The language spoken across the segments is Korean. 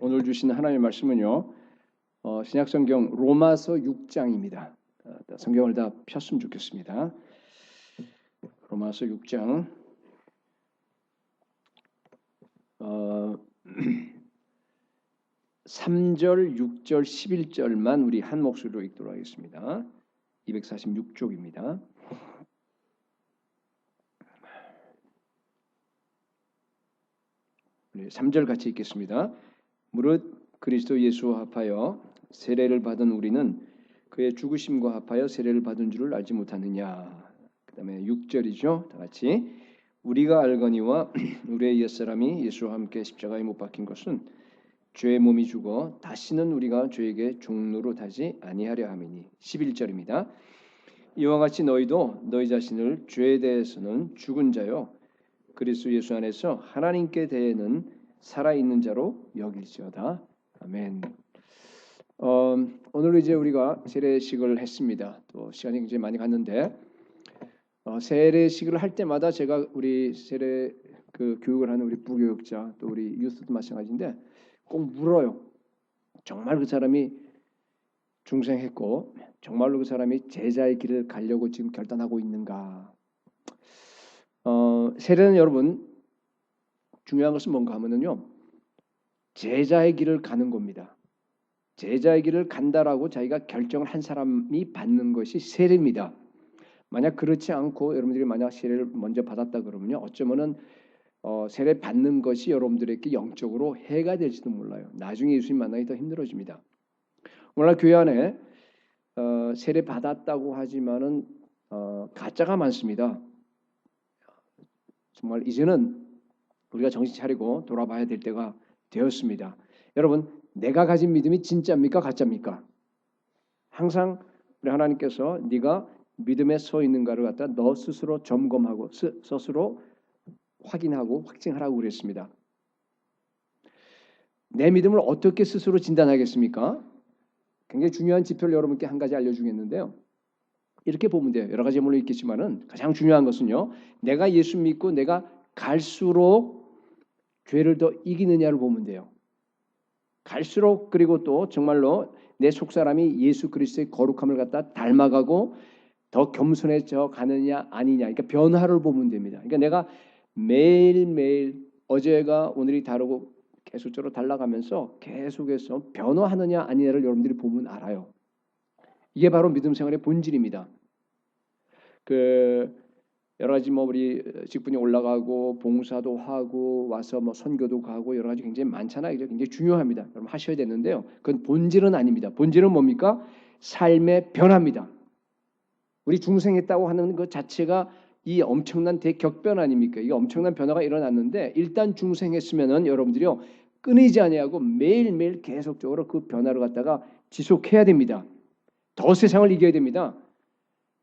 오늘 주신 하나님의 말씀은요. 신약성경 로마서 6장입니다. 성경을 다 폈으면 좋겠습니다. 로마서 6장 3절, 6절, 11절만 우리 한 목소리로 읽도록 하겠습니다. 246쪽입니다. 우리 3절 같이 읽겠습니다. 무릇 그리스도 예수와 합하여 세례를 받은 우리는 그의 죽으심과 합하여 세례를 받은 줄을 알지 못하느냐. 그 다음에 6절이죠. 다 같이 우리가 알거니와 우리의 옛사람이 예수와 함께 십자가에 못 박힌 것은 죄의 몸이 죽어 다시는 우리가 죄에게 종노릇 하지 아니하려 함이니. 11절입니다. 이와 같이 너희도 너희 자신을 죄에 대해서는 죽은 자요 그리스도 예수 안에서 하나님께 대해는 살아있는 자로 여길지어다. 아멘. 오늘 이제 우리가 세례식을 했습니다. 또 시간이 굉장히 많이 갔는데 세례식을 할 때마다 제가 우리 세례 교육을 하는 우리 부교육자 또 우리 유스도 마찬가지인데 꼭 물어요. 정말 그 사람이 중생했고 정말로 그 사람이 제자의 길을 가려고 지금 결단하고 있는가? 세례는 여러분 중요한 것은 뭔가 하면은요 제자의 길을 가는 겁니다. 제자의 길을 간다라고 자기가 결정을 한 사람이 받는 것이 세례입니다. 만약 그렇지 않고 여러분들이 만약 세례를 먼저 받았다 그러면요 어쩌면은 세례 받는 것이 여러분들에게 영적으로 해가 될지도 몰라요. 나중에 예수님 만나기 더 힘들어집니다. 오늘날 교회 안에 세례 받았다고 하지만은 가짜가 많습니다. 정말 이제는 우리가 정신 차리고 돌아봐야 될 때가 되었습니다. 여러분, 내가 가진 믿음이 진짜입니까? 가짜입니까? 항상 우리 하나님께서 네가 믿음에 서 있는가를 갖다 너 스스로 점검하고 스스로 확인하고 확증하라고 그랬습니다. 내 믿음을 어떻게 스스로 진단하겠습니까? 굉장히 중요한 지표를 여러분께 한 가지 알려주겠는데요. 이렇게 보면 돼요. 여러 가지 물론 있겠지만은 가장 중요한 것은요. 내가 예수 믿고 내가 갈수록 죄를 더 이기느냐를 보면 돼요. 갈수록 그리고 또 정말로 내 속사람이 예수 그리스도의 거룩함을 갖다 닮아가고 더 겸손해져 가느냐 아니냐. 그러니까 변화를 보면 됩니다. 그러니까 내가 매일매일 어제가 오늘이 다르고 계속적으로 달라가면서 계속해서 변화하느냐 아니냐를 여러분들이 보면 알아요. 이게 바로 믿음 생활의 본질입니다. 여러 가지 우리 직분이 올라가고 봉사도 하고 와서 선교도 가고 여러 가지 굉장히 많잖아요. 굉장히 중요합니다. 여러분 하셔야 되는데요. 그건 본질은 아닙니다. 본질은 뭡니까? 삶의 변화입니다. 우리 중생했다고 하는 것 자체가 이 엄청난 대격변 아닙니까? 이게 엄청난 변화가 일어났는데 일단 중생했으면은 여러분들이요 끊이지 아니하고 매일매일 계속적으로 그 변화를 갖다가 지속해야 됩니다. 더 세상을 이겨야 됩니다.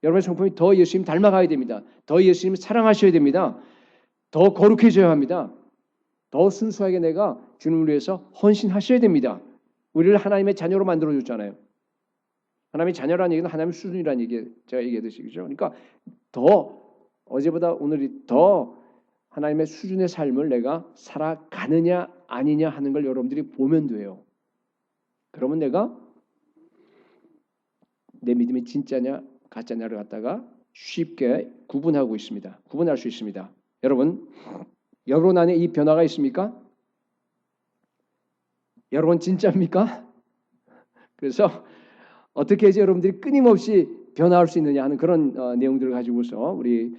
여러분의 성품이 더 예수님 닮아가야 됩니다. 더 예수님 사랑하셔야 됩니다. 더 거룩해져야 합니다. 더 순수하게 내가 주님을 위해서 헌신하셔야 됩니다. 우리를 하나님의 자녀로 만들어줬잖아요. 하나님의 자녀라는 얘기는 하나님의 수준이라는 얘기 제가 얘기했듯이 그죠? 그러니까 더 어제보다 오늘이 더 하나님의 수준의 삶을 내가 살아가느냐 아니냐 하는 걸 여러분들이 보면 돼요. 그러면 내가 내 믿음이 진짜냐 가짜냐를 갖다가 쉽게 구분하고 있습니다. 구분할 수 있습니다. 여러분 안에 이 변화가 있습니까? 여러분 진짜입니까? 그래서 어떻게 해서 여러분들이 끊임없이 변화할 수 있느냐 하는 그런 내용들을 가지고서 우리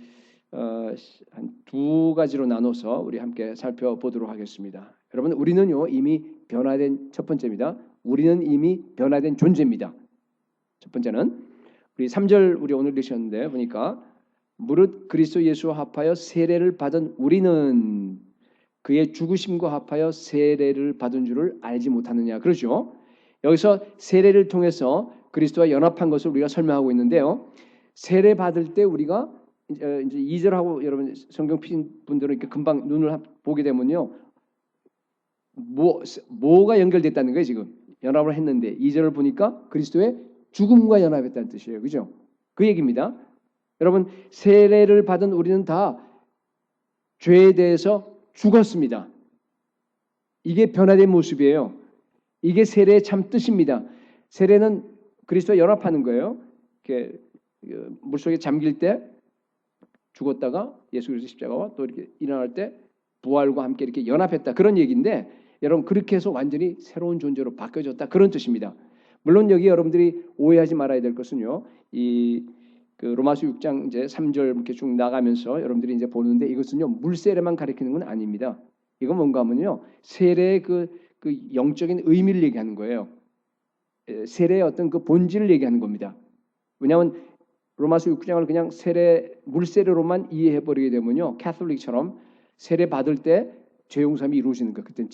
한 두 가지로 나눠서 우리 함께 살펴보도록 하겠습니다. 여러분 우리는요 이미 변화된 첫 번째입니다. 우리는 이미 변화된 존재입니다. 첫 번째는 우리 3절 우리 오늘 읽으셨는데 보니까 무릇 그리스도 예수와 합하여 세례를 받은 우리는 그의 죽으심과 합하여 세례를 받은 줄을 알지 못하느냐. 그렇죠? 여기서 세례를 통해서 그리스도와 연합한 것을 우리가 설명하고 있는데요. 세례 받을 때 우리가 이제 2절하고 여러분 성경 피신 분들은 이렇게 금방 눈을 보게 되면요. 뭐가 연결됐다는 거예요, 지금. 연합을 했는데 2절을 보니까 그리스도의 죽음과 연합했다는 뜻이에요. 그죠? 그 얘기입니다. 여러분 세례를 받은 우리는 다 죄에 대해서 죽었습니다. 이게 변화된 모습이에요. 이게 세례의 참 뜻입니다. 세례는 그리스도와 연합하는 거예요. 이렇게 물속에 잠길 때 죽었다가 예수 그리스도 십자가와 또 이렇게 일어날 때 부활과 함께 이렇게 연합했다 그런 얘기인데 여러분 그렇게 해서 완전히 새로운 존재로 바뀌어졌다 그런 뜻입니다. 물론 여기 여러분들이 오해하지 말아야 될 것은요. 그 로마서 6장 이제 3절 이렇게 쭉 나가면서 여러분들이 이제 보는데 이것은요 물세례만 가리키는 건 아닙니다. 이건 뭔가 하면요 세례의 그 영적인 의미를 얘기하는 거예요. 세례의 어떤 그 본질을 얘기하는 겁니다. 왜냐하면 로마서 6장을 그냥 물세례로만 이해해 버리게 되면요 캐톨릭처럼 세례 받을 때 죄 용서함이 이루어지는 거. 그때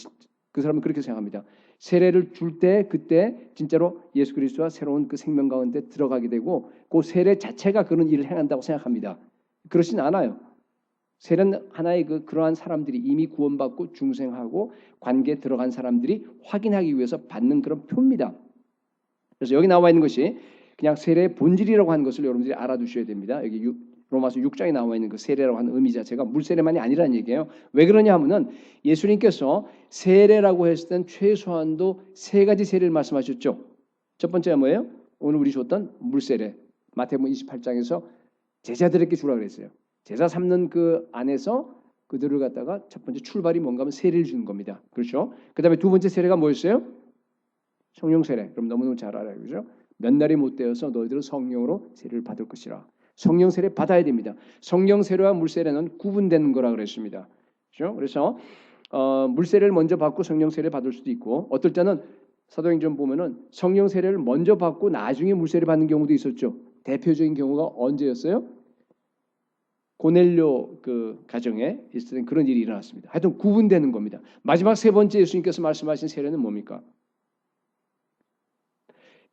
그 사람은 그렇게 생각합니다. 세례를 줄 때 그때 진짜로 예수 그리스도와 새로운 그 생명 가운데 들어가게 되고 그 세례 자체가 그런 일을 행한다고 생각합니다. 그렇진 않아요. 세례는 하나의 그러한 사람들이 이미 구원받고 중생하고 관계에 들어간 사람들이 확인하기 위해서 받는 그런 표입니다. 그래서 여기 나와 있는 것이 그냥 세례의 본질이라고 하는 것을 여러분들이 알아두셔야 됩니다. 여기 로마서 6장에 나와 있는 그 세례라고 하는 의미 자체가 물세례만이 아니라는 얘기예요. 왜 그러냐 하면은 예수님께서 세례라고 했을 땐 최소한도 세 가지 세례를 말씀하셨죠. 첫 번째가 뭐예요? 오늘 우리 줬던 물세례. 마태복음 28장에서 제자들에게 주라 그랬어요. 제자 삼는 그 안에서 그들을 갖다가 첫 번째 출발이 뭔가 하면 세례를 주는 겁니다. 그렇죠? 그다음에 두 번째 세례가 뭐였어요? 성령 세례. 그럼 너무너무 잘 알아요. 그렇죠? 몇 날이 못 되어서 너희들은 성령으로 세례를 받을 것이라. 성령 세례 받아야 됩니다. 성령 세례와 물세례는 구분되는 거라 그랬습니다. 그렇죠? 그래서 물세례를 먼저 받고 성령 세례를 받을 수도 있고 어떨 때는 사도행전 보면은 성령 세례를 먼저 받고 나중에 물세례 받는 경우도 있었죠. 대표적인 경우가 언제였어요? 고넬료 그 가정에 있을 때 그런 일이 일어났습니다. 하여튼 구분되는 겁니다. 마지막 세 번째 예수님께서 말씀하신 세례는 뭡니까?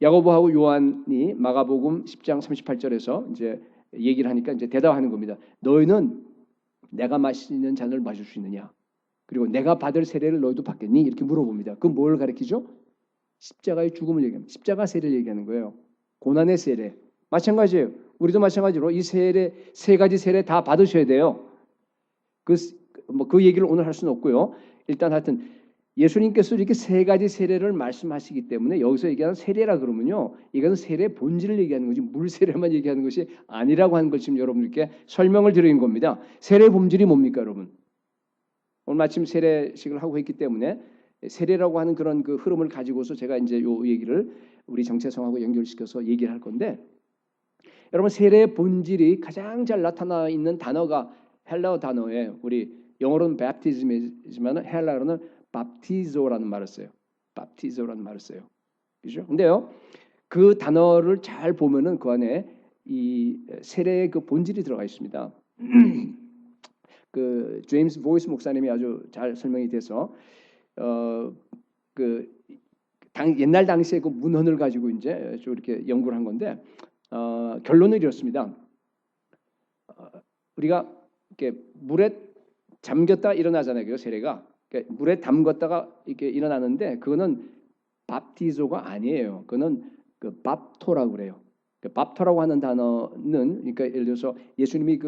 야고보하고 요한이 마가복음 10장 38절에서 이제 얘기를 하니까 이제 대답하는 겁니다. 너희는 내가 마시는 잔을 마실 수 있느냐? 그리고 내가 받을 세례를 너희도 받겠니? 이렇게 물어봅니다. 그건 뭘 가리키죠? 십자가의 죽음을 얘기합니다. 십자가 세례를 얘기하는 거예요. 고난의 세례. 마찬가지예요. 우리도 마찬가지로 이 세례 세 가지 세례 다 받으셔야 돼요. 그 얘기를 오늘 할 수는 없고요. 일단 하여튼 예수님께서 이렇게 세 가지 세례를 말씀하시기 때문에 여기서 얘기하는 세례라 그러면요. 이것은 세례의 본질을 얘기하는 거지 물 세례만 얘기하는 것이 아니라고 하는 걸 지금 여러분들께 설명을 드리는 겁니다. 세례의 본질이 뭡니까 여러분? 오늘 마침 세례식을 하고 있기 때문에 세례라고 하는 그런 그 흐름을 가지고서 제가 이제 요 얘기를 우리 정체성하고 연결시켜서 얘기를 할 건데 여러분 세례의 본질이 가장 잘 나타나 있는 단어가 헬라어 단어에 우리 영어로는 baptism이지만 헬라어로는 baptizo라는 말을 써요. baptizo라는 말을 써요. 그죠? 근데요. 그 단어를 잘 보면은 그 안에 이 세례의 그 본질이 들어가 있습니다. 그 제임스 보이스 목사님이 아주 잘 설명이 돼서 옛날 당시에 그 문헌을 가지고 이제 좀 이렇게 연구를 한 건데 결론은 이렇습니다. 우리가 이렇게 물에 잠겼다 일어나잖아요. 그 세례가 그러니까 물에 담갔다가 이렇게 일어나는데 그거는 밥티조가 아니에요. 그거는 그 밥토라고 그래요. 그 밥토라고 하는 단어는 그러니까 예를 들어서 예수님이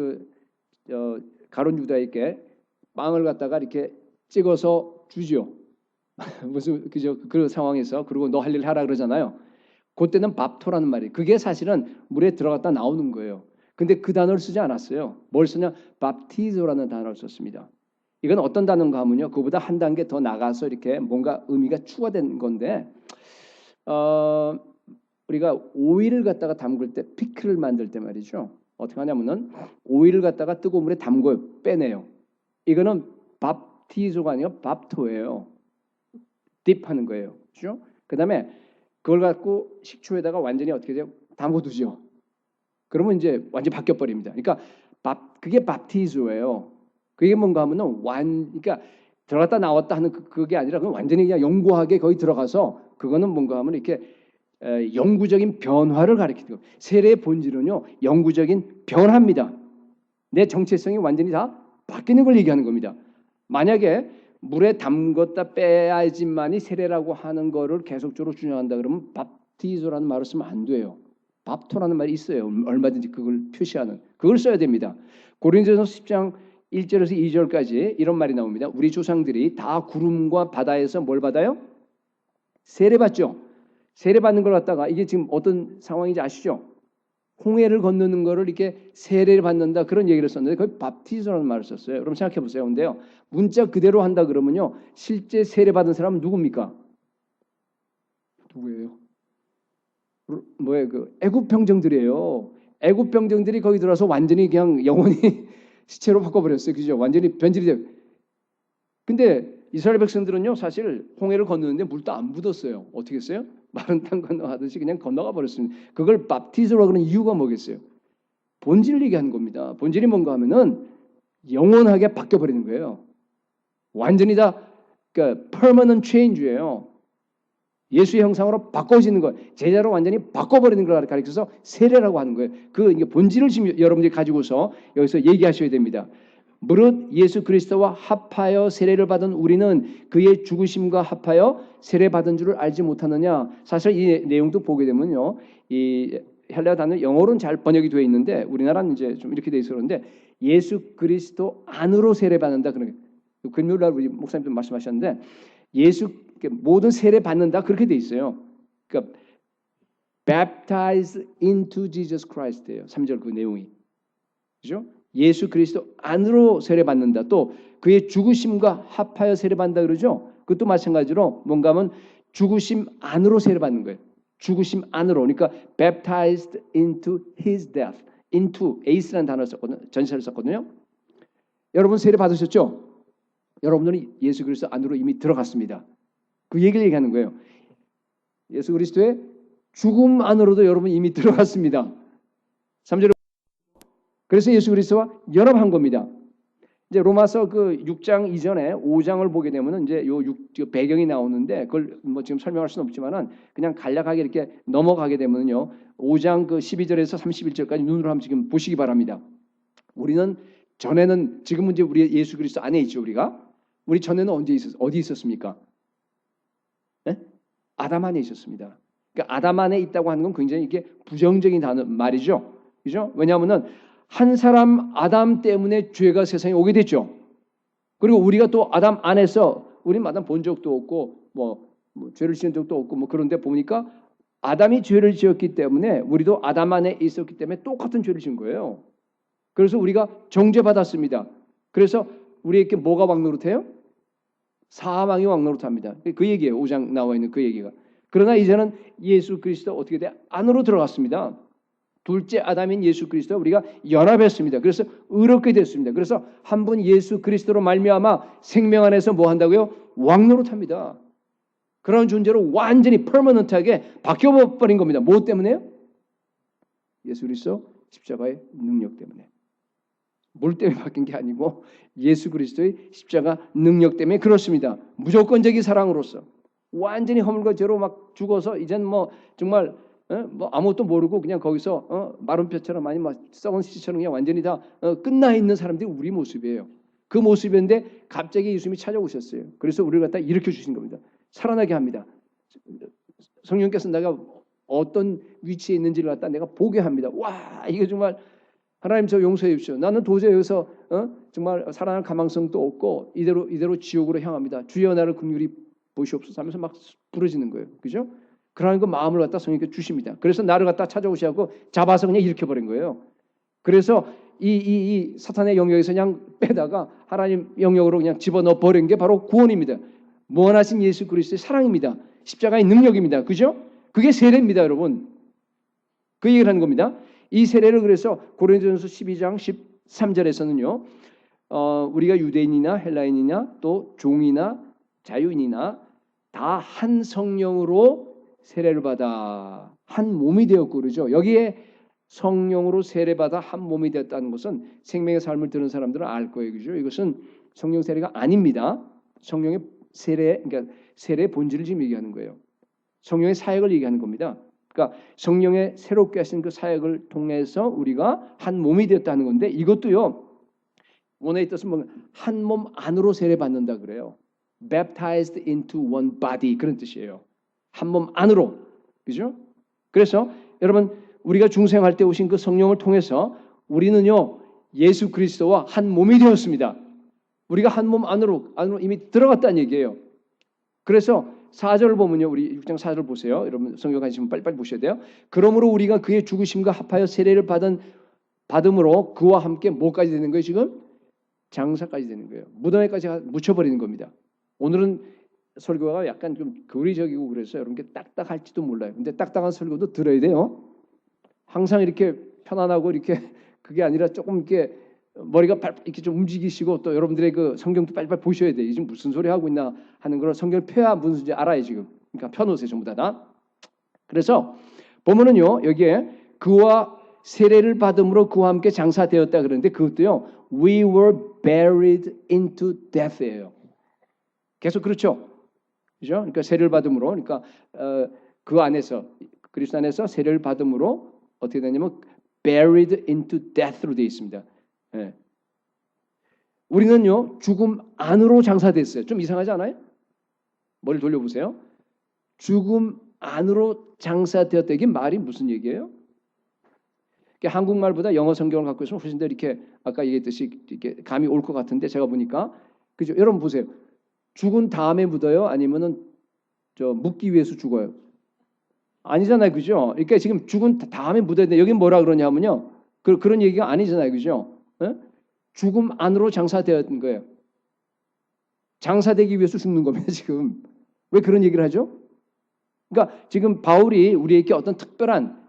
가룟 유다에게 빵을 갖다가 이렇게 찍어서 주죠. 무슨 그죠? 그 상황에서 그리고 너 할 일 하라 그러잖아요. 그때는 밥토라는 말이에요. 그게 사실은 물에 들어갔다 나오는 거예요. 근데 그 단어를 쓰지 않았어요. 뭘 쓰냐? 밥티조라는 단어를 썼습니다. 이건 어떤 단어인가 하면요. 그보다 한 단계 더 나가서 이렇게 뭔가 의미가 추가된 건데 우리가 오일을 갖다가 담글 때 피클을 만들 때 말이죠. 어떻게 하냐면은 오일을 갖다가 뜨거운 물에 담궈요. 빼내요. 이거는 밥티조가 아니라 밥토예요. 딥하는 거예요. 그렇죠? 그다음에 그걸 갖고 식초에다가 완전히 어떻게 돼요? 담궈두죠. 그러면 이제 완전 히 바뀌어 버립니다. 그러니까 그게 밥티조예요. 그게 뭔가 하면은 그러니까 들어갔다 나왔다 하는 그게 아니라 그건 완전히 그냥 영구하게 거의 들어가서 그거는 뭔가 하면 이렇게 영구적인 변화를 가리키는 거예요. 세례의 본질은요 영구적인 변화입니다. 내 정체성이 완전히 다 바뀌는 걸 얘기하는 겁니다. 만약에 물에 담궜다 빼야지만이 세례라고 하는 거를 계속적으로 준용한다 그러면 밥티조라는 말을 쓰면 안 돼요. 밥토라는 말이 있어요. 얼마든지 그걸 표시하는 그걸 써야 됩니다. 고린도전서 10장 1절에서 2절까지 이런 말이 나옵니다. 우리 조상들이 다 구름과 바다에서 뭘 받아요? 세례받죠. 세례받는 걸 갖다가 이게 지금 어떤 상황인지 아시죠? 홍해를 건너는 거를 이렇게 세례를 받는다 그런 얘기를 썼는데 거의 밥티스라는 말을 썼어요. 여러분 생각해 보세요. 근데요. 문자 그대로 한다 그러면요. 실제 세례받은 사람은 누굽니까? 누구예요? 뭐예요? 그 애굽 병정들이에요. 애굽 병정들이 거기 들어와서 완전히 그냥 영혼이 시체로 바꿔버렸어요. 그죠? 완전히 변질이 돼요. 근데 이스라엘 백성들은요, 사실 홍해를 건너는데 물도 안 묻었어요. 어떻게 했어요? 마른 땅 건너가듯이 그냥 건너가 버렸습니다. 그걸 밥티스라고 하는 이유가 뭐겠어요? 본질을 얘기하는 겁니다. 본질이 뭔가 하면은 영원하게 바뀌어버리는 거예요. 완전히 다 그러니까 permanent change예요. 예수의 형상으로 바꿔지는 것, 제자로 완전히 바꿔버리는 걸 가리켜서 세례라고 하는 거예요. 그 이게 본질을 지금 여러분들이 가지고서 여기서 얘기하셔야 됩니다. 무릇 예수 그리스도와 합하여 세례를 받은 우리는 그의 죽으심과 합하여 세례 받은 줄을 알지 못하느냐. 사실 이 내용도 보게 되면요, 이 헬라어 단어 영어로는 잘 번역이 되어 있는데 우리나라는 이제 좀 이렇게 돼 있어 그런데 예수 그리스도 안으로 세례 받는다 그런 거. 금요일날 우리 목사님도 말씀하셨는데 예수 모든 세례 받는다 그렇게 돼 있어요. 그러니까 baptized into Jesus Christ예요. 3절 그 내용이. 그죠? 예수 그리스도 안으로 세례 받는다. 또 그의 죽으심과 합하여 세례 받는다 그러죠? 그것도 마찬가지로 뭔가 하면 죽으심 안으로 세례 받는 거예요. 죽으심 안으로. 그러니까 baptized into his death. into ace라는 단어를 썼거든요. 전치사를 썼거든요. 여러분 세례 받으셨죠? 여러분들은 예수 그리스도 안으로 이미 들어갔습니다. 그 얘기를 얘기하는 거예요. 예수 그리스도의 죽음 안으로도 여러분 이미 들어갔습니다. 3절에 그래서 예수 그리스도와 연합한 겁니다. 이제 로마서 그 6장 이전에 5장을 보게 되면은 이제 요 배경이 나오는데 그걸 뭐 지금 설명할 수는 없지만은 그냥 간략하게 이렇게 넘어가게 되면요. 5장 그 12절에서 31절까지 눈으로 한번 지금 보시기 바랍니다. 우리는 전에는 지금은 이제 우리 예수 그리스도 안에 있죠, 우리가. 우리 전에는 어디 있었습니까? 네? 아담 안에 있었습니다. 그러니까 아담 안에 있다고 하는 건 굉장히 이게 부정적인 단어 말이죠. 그죠? 왜냐하면은 한 사람 아담 때문에 죄가 세상에 오게 됐죠. 그리고 우리가 또 아담 안에서 우리 아담 본 적도 없고 뭐 죄를 지은 적도 없고 뭐 그런데 보니까 아담이 죄를 지었기 때문에 우리도 아담 안에 있었기 때문에 똑같은 죄를 지은 거예요. 그래서 우리가 정죄받았습니다. 그래서 우리에게 뭐가 왕노릇해요? 사망이 왕노릇합니다. 그 얘기예요. 5장 나와 있는 그 얘기가. 그러나 이제는 예수 그리스도 어떻게 돼? 안으로 들어갔습니다. 둘째 아담인 예수 그리스도와 우리가 연합했습니다. 그래서 의롭게 됐습니다. 그래서 한 분 예수 그리스도로 말미암아 생명 안에서 뭐 한다고요? 왕노릇합니다. 그런 존재로 완전히 퍼머넌트하게 바뀌어버린 겁니다. 뭐 때문에요? 예수 그리스도 십자가의 능력 때문에. 뭘 때문에 바뀐 게 아니고 예수 그리스도의 십자가 능력 때문에 그렇습니다. 무조건적인 사랑으로서 완전히 허물과 죄로 막 죽어서 이젠 뭐 정말 뭐 아무것도 모르고 그냥 거기서 마른 뼈처럼 많이 막 썩은 시처럼 그냥 완전히 다 끝나 있는 사람들이 우리 모습이에요. 그 모습인데 갑자기 예수님이 찾아오셨어요. 그래서 우리를 갖다 일으켜 주신 겁니다. 살아나게 합니다. 성령께서 내가 어떤 위치에 있는지를 갖다 내가 보게 합니다. 와, 이게 정말 하나님 저 용서해 주십시오. 나는 도저히 여기서 정말 살아날 가망성도 없고 이대로 지옥으로 향합니다. 주여 나를 긍휼히 보시옵소서 하면서 막 부르짖는 거예요. 그죠? 그러한 그 마음을 갖다 성령께 주십니다. 그래서 나를 갖다 찾아오시고 잡아서 그냥 일으켜버린 거예요. 그래서 이 사탄의 영역에서 그냥 빼다가 하나님 영역으로 그냥 집어넣어 버린 게 바로 구원입니다. 무한하신 예수 그리스도의 사랑입니다. 십자가의 능력입니다. 그죠? 그게 세례입니다, 여러분. 그 얘기를 하는 겁니다. 이 세례를 그래서 고린도전서 12장 13절에서는요. 우리가 유대인이나 헬라인이나 또 종이나 자유인이나 다 한 성령으로 세례를 받아 한 몸이 되었고 그러죠. 여기에 성령으로 세례받아 한 몸이 되었다는 것은 생명의 삶을 들은 사람들은 알 거예요. 그죠? 이것은 성령 세례가 아닙니다. 성령의 세례, 그러니까 세례의 본질을 지금 얘기하는 거예요. 성령의 사역을 얘기하는 겁니다. 그러니까 성령의 새롭게 하신 그 사역을 통해서 우리가 한 몸이 되었다는 건데 이것도요. 원어의 뜻은 한 몸 안으로 세례받는다 그래요. Baptized into one body 그런 뜻이에요. 한 몸 안으로. 그죠? 그래서 여러분 우리가 중생할 때 오신 그 성령을 통해서 우리는요. 예수 그리스도와 한 몸이 되었습니다. 우리가 한 몸 안으로 이미 들어갔다는 얘기예요. 그래서 4절 보면요. 우리 6장 4절 보세요. 여러분 성경 가지시면 빨리빨리 보셔야 돼요. 그러므로 우리가 그의 죽으심과 합하여 세례를 받음으로 그와 함께 뭐까지 되는 거예요 지금? 장사까지 되는 거예요. 무덤에까지 묻혀버리는 겁니다. 오늘은 설교가 약간 좀 교리적이고 그래서 여러분께 딱딱할지도 몰라요. 근데 딱딱한 설교도 들어야 돼요. 항상 이렇게 편안하고 이렇게 그게 아니라 조금 이렇게 머리가 이렇게 좀 움직이시고 또 여러분들의 그 성경도 빨리빨리 보셔야 돼요. 지금 무슨 소리 하고 있나 하는 걸 성경을 펴야 무슨 소리인지 알아요 지금. 그러니까 펴놓으세요 전부 다. 그래서 보면은요 여기에 그와 세례를 받음으로 그와 함께 장사되었다 그러는데 그것도요 we were buried into death예요. 계속 그렇죠. 그죠? 그러니까 세례를 받음으로 그러니까 그 안에서 그리스도 안에서 세례를 받음으로 어떻게 되냐면 buried into death로 되어 있습니다. 예. 우리는요 죽음 안으로 장사됐어요. 좀 이상하지 않아요? 머리 돌려보세요. 죽음 안으로 장사되었다. 이게 말이 무슨 얘기예요? 한국말보다 영어 성경을 갖고 있으면 훨씬 더 이렇게 아까 얘기했듯이 이렇게 감이 올 것 같은데 제가 보니까 그죠? 여러분 보세요. 죽은 다음에 묻어요? 아니면은 묻기 위해서 죽어요? 아니잖아요, 그죠? 그러니까 지금 죽은 다음에 묻어야 돼. 여기 뭐라 그러냐면요, 그런 얘기가 아니잖아요, 그죠? 네? 죽음 안으로 장사되었던 거예요. 장사되기 위해서 죽는 겁니다, 지금. 왜 그런 얘기를 하죠? 그러니까 지금 바울이 우리에게 어떤 특별한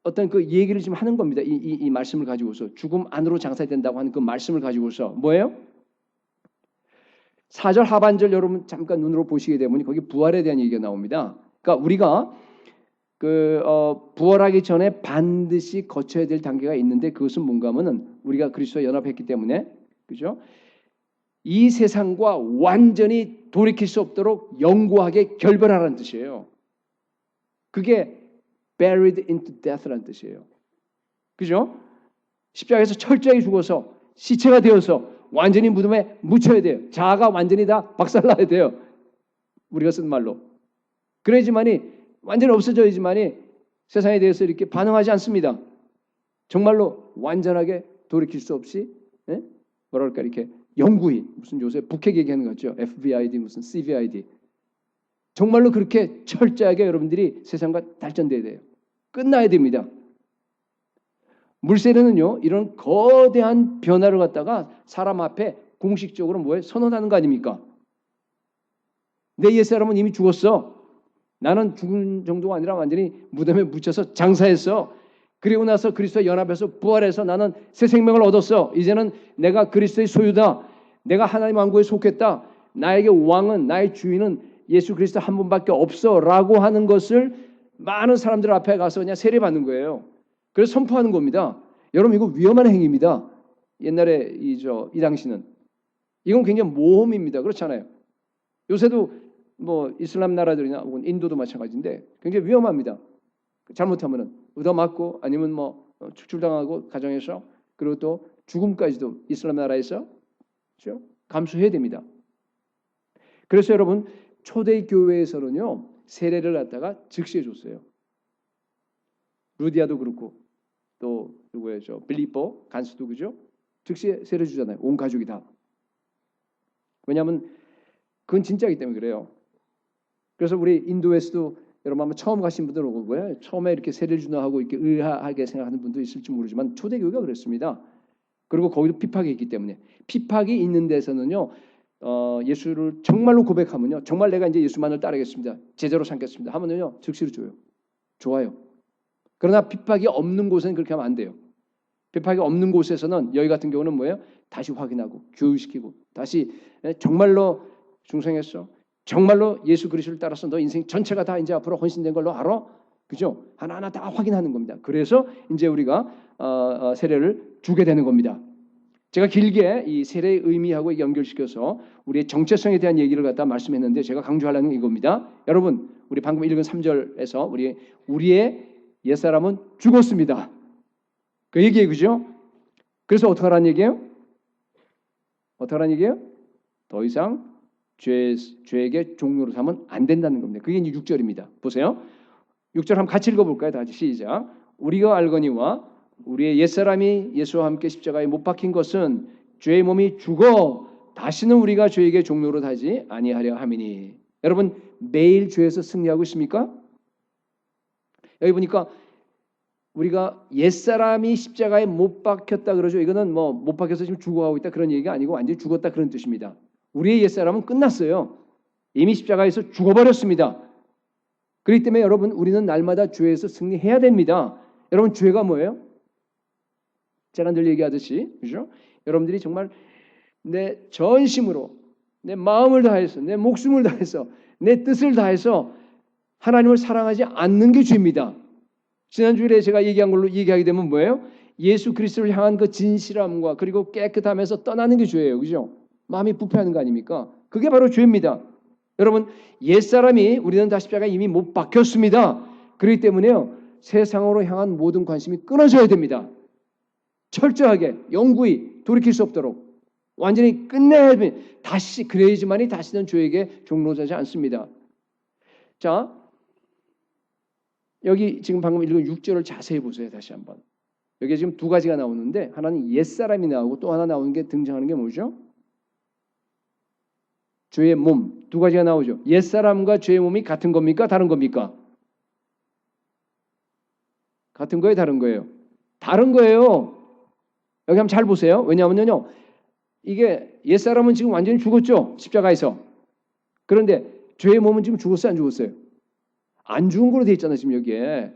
어떤 그 얘기를 지금 하는 겁니다. 이 말씀을 가지고서 죽음 안으로 장사된다고 하는 그 말씀을 가지고서 뭐예요? 4절 하반절 여러분 잠깐 눈으로 보시게 되면 거기 부활에 대한 얘기가 나옵니다. 그러니까 우리가 부활하기 전에 반드시 거쳐야 될 단계가 있는데 그것은 뭔가 하면은 우리가 그리스도와 연합했기 때문에 그죠? 이 세상과 완전히 돌이킬 수 없도록 영구하게 결별하라는 뜻이에요. 그게 buried into death라는 뜻이에요. 그죠? 십자가에서 철저하게 죽어서 시체가 되어서 완전히 무덤에 묻혀야 돼요. 자아가 완전히 다 박살나야 돼요. 우리가 쓴 말로. 그래야지만이 완전히 없어져야지만이 세상에 대해서 이렇게 반응하지 않습니다. 정말로 완전하게 돌이킬 수 없이 뭐랄까 이렇게 영구히 무슨 요새 북핵 얘기하는 거 같죠. FBID 무슨 CVID 정말로 그렇게 철저하게 여러분들이 세상과 발전돼야 돼요. 끝나야 됩니다. 물세례는요 이런 거대한 변화를 갖다가 사람 앞에 공식적으로 뭐에 선언하는 거 아닙니까? 내 옛사람은 이미 죽었어. 나는 죽은 정도가 아니라 완전히 무덤에 묻혀서 장사했어. 그리고 나서 그리스도와 연합해서 부활해서 나는 새 생명을 얻었어. 이제는 내가 그리스도의 소유다. 내가 하나님 왕국에 속했다. 나에게 왕은 나의 주인은 예수 그리스도 한 분밖에 없어라고 하는 것을 많은 사람들 앞에 가서 그냥 세례받는 거예요. 그래서 선포하는 겁니다. 여러분 이거 위험한 행위입니다. 옛날에 이 당시는 이건 굉장히 모험입니다. 그렇잖아요. 요새도 뭐 이슬람 나라들이나 혹은 인도도 마찬가지인데 굉장히 위험합니다. 잘못하면은 얻어맞고 아니면 뭐 축출당하고 가정에서 그리고 또 죽음까지도 이슬람 나라에서 그렇죠? 감수해야 됩니다. 그래서 여러분 초대 교회에서는요 세례를 갖다가 즉시해 줬어요. 루디아도 그렇고 또 누구예요? 빌립보 간수도 그죠? 즉시 세례 주잖아요. 온 가족이 다. 왜냐하면 그건 진짜이기 때문에 그래요. 그래서 우리 인도에서도 여러분 아마 처음 가신 분들은 뭐야? 처음에 이렇게 세례를 주나 하고 이렇게 의아하게 생각하는 분도 있을지 모르지만 초대교회가 그랬습니다. 그리고 거기도 핍박이 있기 때문에 핍박이 있는 데서는요 예수를 정말로 고백하면요 정말 내가 이제 예수만을 따르겠습니다. 제자로 삼겠습니다. 하면은요 즉시로 줘요. 좋아요. 그러나 핍박이 없는 곳에는 그렇게 하면 안 돼요. 핍박이 없는 곳에서는 여기 같은 경우는 뭐예요? 다시 확인하고 교육시키고 다시 정말로 중생했어. 정말로 예수 그리스도를 따라서 너 인생 전체가 다 이제 앞으로 헌신된 걸로 알아? 그죠? 하나하나 다 확인하는 겁니다. 그래서 이제 우리가 세례를 주게 되는 겁니다. 제가 길게 이 세례의 의미하고 연결시켜서 우리의 정체성에 대한 얘기를 갖다 말씀했는데 제가 강조하려는 이겁니다. 여러분, 우리 방금 읽은 3절에서 우리의 옛사람은 죽었습니다. 그 얘기예요. 그죠? 그래서 어떻게 하라는 얘기예요? 어떻게 하라는 얘기예요? 더 이상 죄에게 종로로 삼으면 안 된다는 겁니다. 그게 이제 6절입니다. 보세요. 6절 한번 같이 읽어볼까요? 다 같이 시작. 우리가 알거니와 우리의 옛사람이 예수와 함께 십자가에 못 박힌 것은 죄의 몸이 죽어 다시는 우리가 죄에게 종로로 하지 아니하려 함이니. 여러분 매일 죄에서 승리하고 있습니까? 여기 보니까 우리가 옛사람이 십자가에 못 박혔다 그러죠. 이거는 뭐 못 박혀서 지금 죽어가고 있다 그런 얘기가 아니고 완전히 죽었다 그런 뜻입니다. 우리의 옛사람은 끝났어요. 이미 십자가에서 죽어버렸습니다. 그렇기 때문에 여러분 우리는 날마다 죄에서 승리해야 됩니다. 여러분 죄가 뭐예요? 제가 늘 얘기하듯이 그죠? 여러분들이 정말 내 전심으로 내 마음을 다해서 내 목숨을 다해서 내 뜻을 다해서 하나님을 사랑하지 않는 게 죄입니다. 지난주에 제가 얘기한 걸로 얘기하게 되면 뭐예요? 예수 그리스도를 향한 그 진실함과 그리고 깨끗함에서 떠나는 게 죄예요. 그죠? 마음이 부패하는 거 아닙니까? 그게 바로 죄입니다. 여러분 옛사람이 우리는 다 십자가에 이미 못 박혔습니다. 그렇기 때문에요. 세상으로 향한 모든 관심이 끊어져야 됩니다. 철저하게 영구히 돌이킬 수 없도록 완전히 끝내야 됩니다. 다시 그래야지만이 다시는 죄에게 종로되지 않습니다. 자, 여기 지금 방금 읽은 6절을 자세히 보세요. 다시 한번. 여기 지금 두 가지가 나오는데 하나는 옛사람이 나오고 또 하나 나오는 게 등장하는 게 뭐죠? 죄의 몸. 두 가지가 나오죠. 옛사람과 죄의 몸이 같은 겁니까? 다른 겁니까? 같은 거예요? 다른 거예요? 다른 거예요. 여기 한번 잘 보세요. 왜냐하면요. 이게 옛사람은 지금 완전히 죽었죠. 십자가에서. 그런데 죄의 몸은 지금 죽었어요? 안 죽었어요? 안 죽은 걸로 되어 있잖아요. 지금 여기에.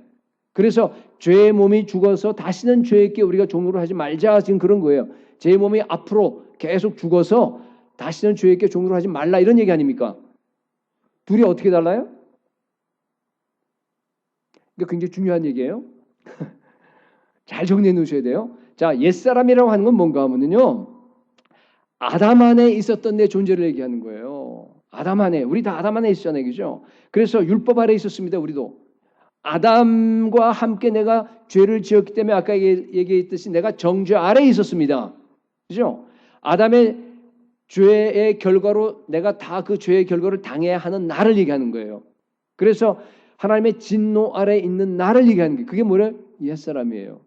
그래서 죄의 몸이 죽어서 다시는 죄에게 우리가 종로를 하지 말자. 지금 그런 거예요. 죄의 몸이 앞으로 계속 죽어서 다시는 죄에게 종로를 하지 말라. 이런 얘기 아닙니까? 둘이 어떻게 달라요? 이게 굉장히 중요한 얘기예요. 잘 정리해 놓으셔야 돼요. 자, 옛사람이라고 하는 건 뭔가 하면요. 아담 안에 있었던 내 존재를 얘기하는 거예요. 아담 안에. 우리 다 아담 안에 있었잖아요. 그죠? 그래서 율법 아래 있었습니다. 우리도. 아담과 함께 내가 죄를 지었기 때문에 아까 얘기했듯이 내가 정죄 아래에 있었습니다. 그죠? 아담의 죄의 결과로 내가 다 그 죄의 결과를 당해야 하는 나를 얘기하는 거예요. 그래서 하나님의 진노 아래에 있는 나를 얘기하는 게 그게 뭐래? 옛사람이에요.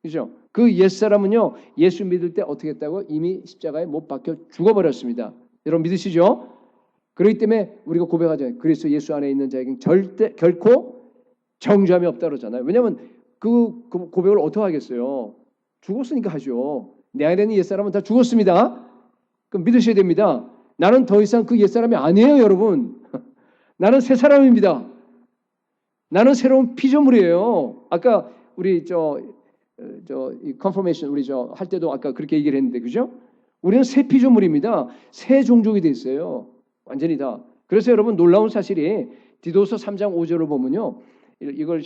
그죠? 그 옛사람은요. 예수 믿을 때 어떻게 했다고? 이미 십자가에 못 박혀 죽어버렸습니다. 여러분 믿으시죠? 그렇기 때문에 우리가 고백하잖아요. 그리스도 예수 안에 있는 자에게는 절대 결코 정죄함이 없다 그러잖아요. 왜냐하면 그 고백을 어떻게 하겠어요? 죽었으니까 하죠. 내 안에 있는 옛사람은 다 죽었습니다. 그럼 믿으셔야 됩니다. 나는 더 이상 그 옛사람이 아니에요, 여러분. 나는 새 사람입니다. 나는 새로운 피조물이에요. 아까 우리 이 컨퍼메이션 우리 할 때도 아까 그렇게 얘기를 했는데 그죠? 우리는 새 피조물입니다. 새 종족이 돼 있어요. 완전히 다. 그래서 여러분 놀라운 사실이 디도서 3장 5절을 보면요. 이걸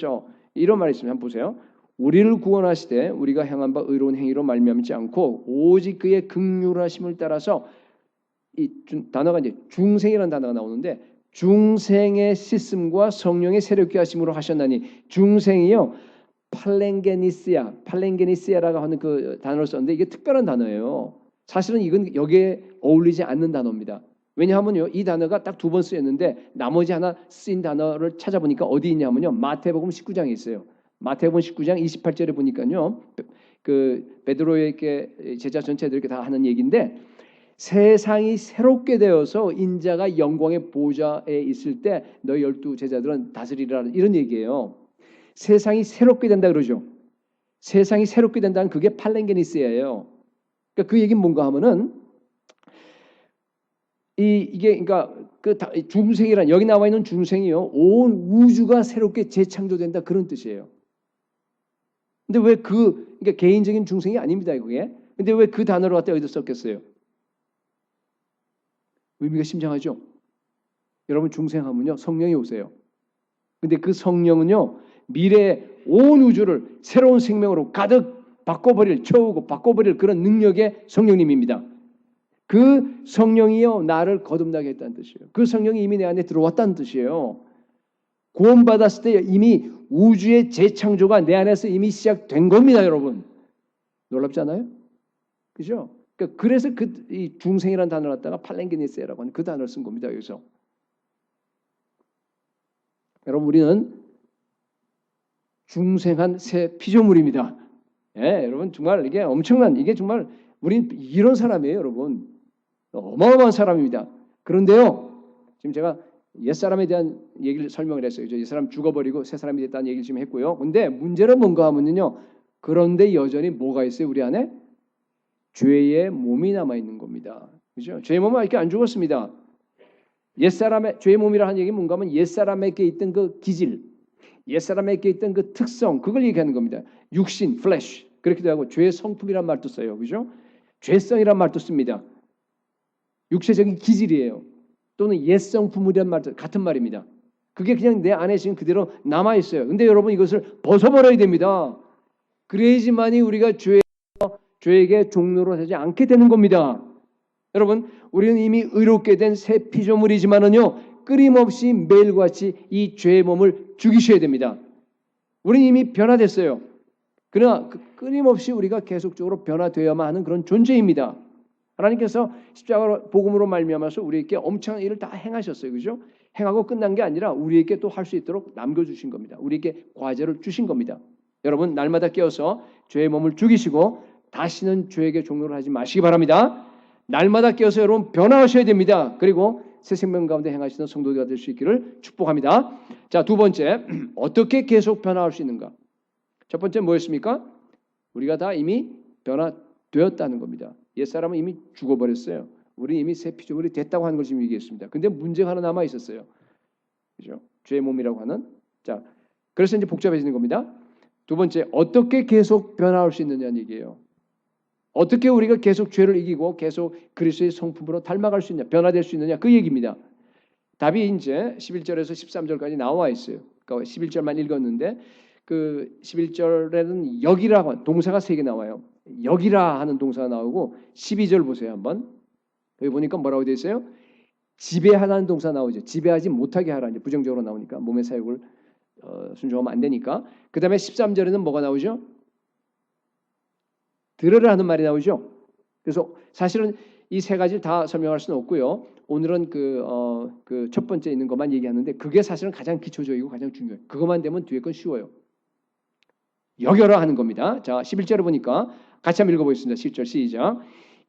이런 말이 있습니다. 한번 보세요. 우리를 구원하시되 우리가 행한 바 의로운 행위로 말미암지 않고 오직 그의 긍휼하심을 따라서 이 단어가 이제 중생이라는 단어가 나오는데 중생의 씻음과 성령의 새롭게 하심으로 하셨나니 중생이요. 팔렌게니스야라고 하는 그 단어를 썼는데 이게 특별한 단어예요. 사실은 이건 여기에 어울리지 않는 단어입니다. 왜냐하면요. 이 단어가 딱 두 번 쓰였는데 나머지 하나 쓰인 단어를 찾아보니까 어디 있냐면요. 마태복음 19장에 있어요. 마태복음 19장 28절에 보니까요. 그 베드로에게 제자 전체들에게 다 하는 얘기인데 세상이 새롭게 되어서 인자가 영광의 보좌에 있을 때 너희 12 제자들은 다스리라 이런 얘기예요. 세상이 새롭게 된다 그러죠. 세상이 새롭게 된다는 그게 팔렌게니스예요. 그러니까 그 얘기는 뭔가 하면은 이게 그러니까 그 중생이란 여기 나와 있는 중생이요 온 우주가 새롭게 재창조된다 그런 뜻이에요. 근데 왜 그러니까 개인적인 중생이 아닙니다 그게. 근데 왜 그 단어를 갖다 여기다 썼겠어요? 의미가 심장하죠. 여러분 중생하면요 성령이 오세요. 근데 그 성령은요 미래의 온 우주를 새로운 생명으로 가득 채우고 바꿔버릴 그런 능력의 성령님입니다. 그 성령이요 나를 거듭나게 했다는 뜻이에요. 그 성령이 이미 내 안에 들어왔다는 뜻이에요. 구원받았을 때 이미 우주의 재창조가 내 안에서 이미 시작된 겁니다, 여러분. 놀랍지 않아요? 그죠? 그래서 이 중생이라는 단어를 갖다가 팔렌게니스라고 하는 그 단어를 쓴 겁니다, 여기서. 여러분 우리는 중생한 새 피조물입니다. 예, 여러분 정말 이게 엄청난 이게 정말 우린 이런 사람이에요, 여러분. 어마어마한 사람입니다. 그런데요, 지금 제가 옛사람에 대한 얘기를 설명을 했어요. 옛사람 죽어버리고 새 사람이 됐다는 얘기를 지금 했고요. 근데 문제는 뭔가 하면요. 그런데 여전히 뭐가 있어요? 우리 안에 죄의 몸이 남아 있는 겁니다. 그죠? 죄의 몸은 이렇게 안 죽었습니다. 옛사람의 죄의 몸이라 하는 얘기는 뭔가 하면 옛사람에게 있던 그 기질, 옛사람에게 있던 그 특성, 그걸 얘기하는 겁니다. 육신, flesh. 그렇기도 하고 죄의 성품이란 말도 써요. 그죠? 죄성이란 말도 씁니다. 육체적인 기질이에요. 또는 옛성품이란 말도 같은 말입니다. 그게 그냥 내 안에 지금 그대로 남아 있어요. 근데 여러분 이것을 벗어버려야 됩니다. 그래야지만이 우리가 죄에게 종로로 되지 않게 되는 겁니다. 여러분, 우리는 이미 의롭게 된 새 피조물이지만은요, 끊임없이 매일과 같이 이 죄의 몸을 죽이셔야 됩니다. 우리는 이미 변화됐어요. 그러나 끊임없이 우리가 계속적으로 변화되어야만 하는 그런 존재입니다. 하나님께서 십자가로 복음으로 말미암아서 우리에게 엄청난 일을 다 행하셨어요. 그죠? 행하고 끝난 게 아니라 우리에게 또 할 수 있도록 남겨주신 겁니다. 우리에게 과제를 주신 겁니다. 여러분, 날마다 깨어서 죄의 몸을 죽이시고 다시는 죄에게 종로를 하지 마시기 바랍니다. 날마다 깨어서 여러분 변화하셔야 됩니다. 그리고 새 생명 가운데 행하시는 성도가 될 수 있기를 축복합니다. 자, 두 번째, 어떻게 계속 변화할 수 있는가? 첫 번째 뭐였습니까? 우리가 다 이미 변화되었다는 겁니다. 옛사람은 이미 죽어버렸어요. 우리 이미 새 피조물이 됐다고 하는 걸 지금 얘기했습니다. 근데 문제가 하나 남아 있었어요. 그죠? 죄의 몸이라고 하는. 자, 그래서 이제 복잡해지는 겁니다. 두 번째, 어떻게 계속 변화할 수 있느냐는 얘기예요. 어떻게 우리가 계속 죄를 이기고 계속 그리스도의 성품으로 닮아갈 수 있냐, 변화될 수 있느냐, 그 얘기입니다. 답이 이제 11절에서 13절까지 나와 있어요. 그러니까 11절만 읽었는데 그 11절에는 여기라고 동사가 3개 나와요. 여기라 하는 동사가 나오고 12절 보세요 한번. 여기 보니까 뭐라고 되어 있어요? 지배하라는 동사 나오죠. 지배하지 못하게 하라. 이제 부정적으로 나오니까 몸의 사욕을 순종하면 안 되니까. 그 다음에 13절에는 뭐가 나오죠? 들으라 하는 말이 나오죠. 그래서 사실은 이 세 가지를 다 설명할 수는 없고요. 오늘은 그 첫 번째 있는 것만 얘기하는데 그게 사실은 가장 기초적이고 가장 중요해요. 그것만 되면 뒤에 건 쉬워요. 여겨라 하는 겁니다. 자, 11절에 보니까 같이 한번 읽어보겠습니다. 10절 시작.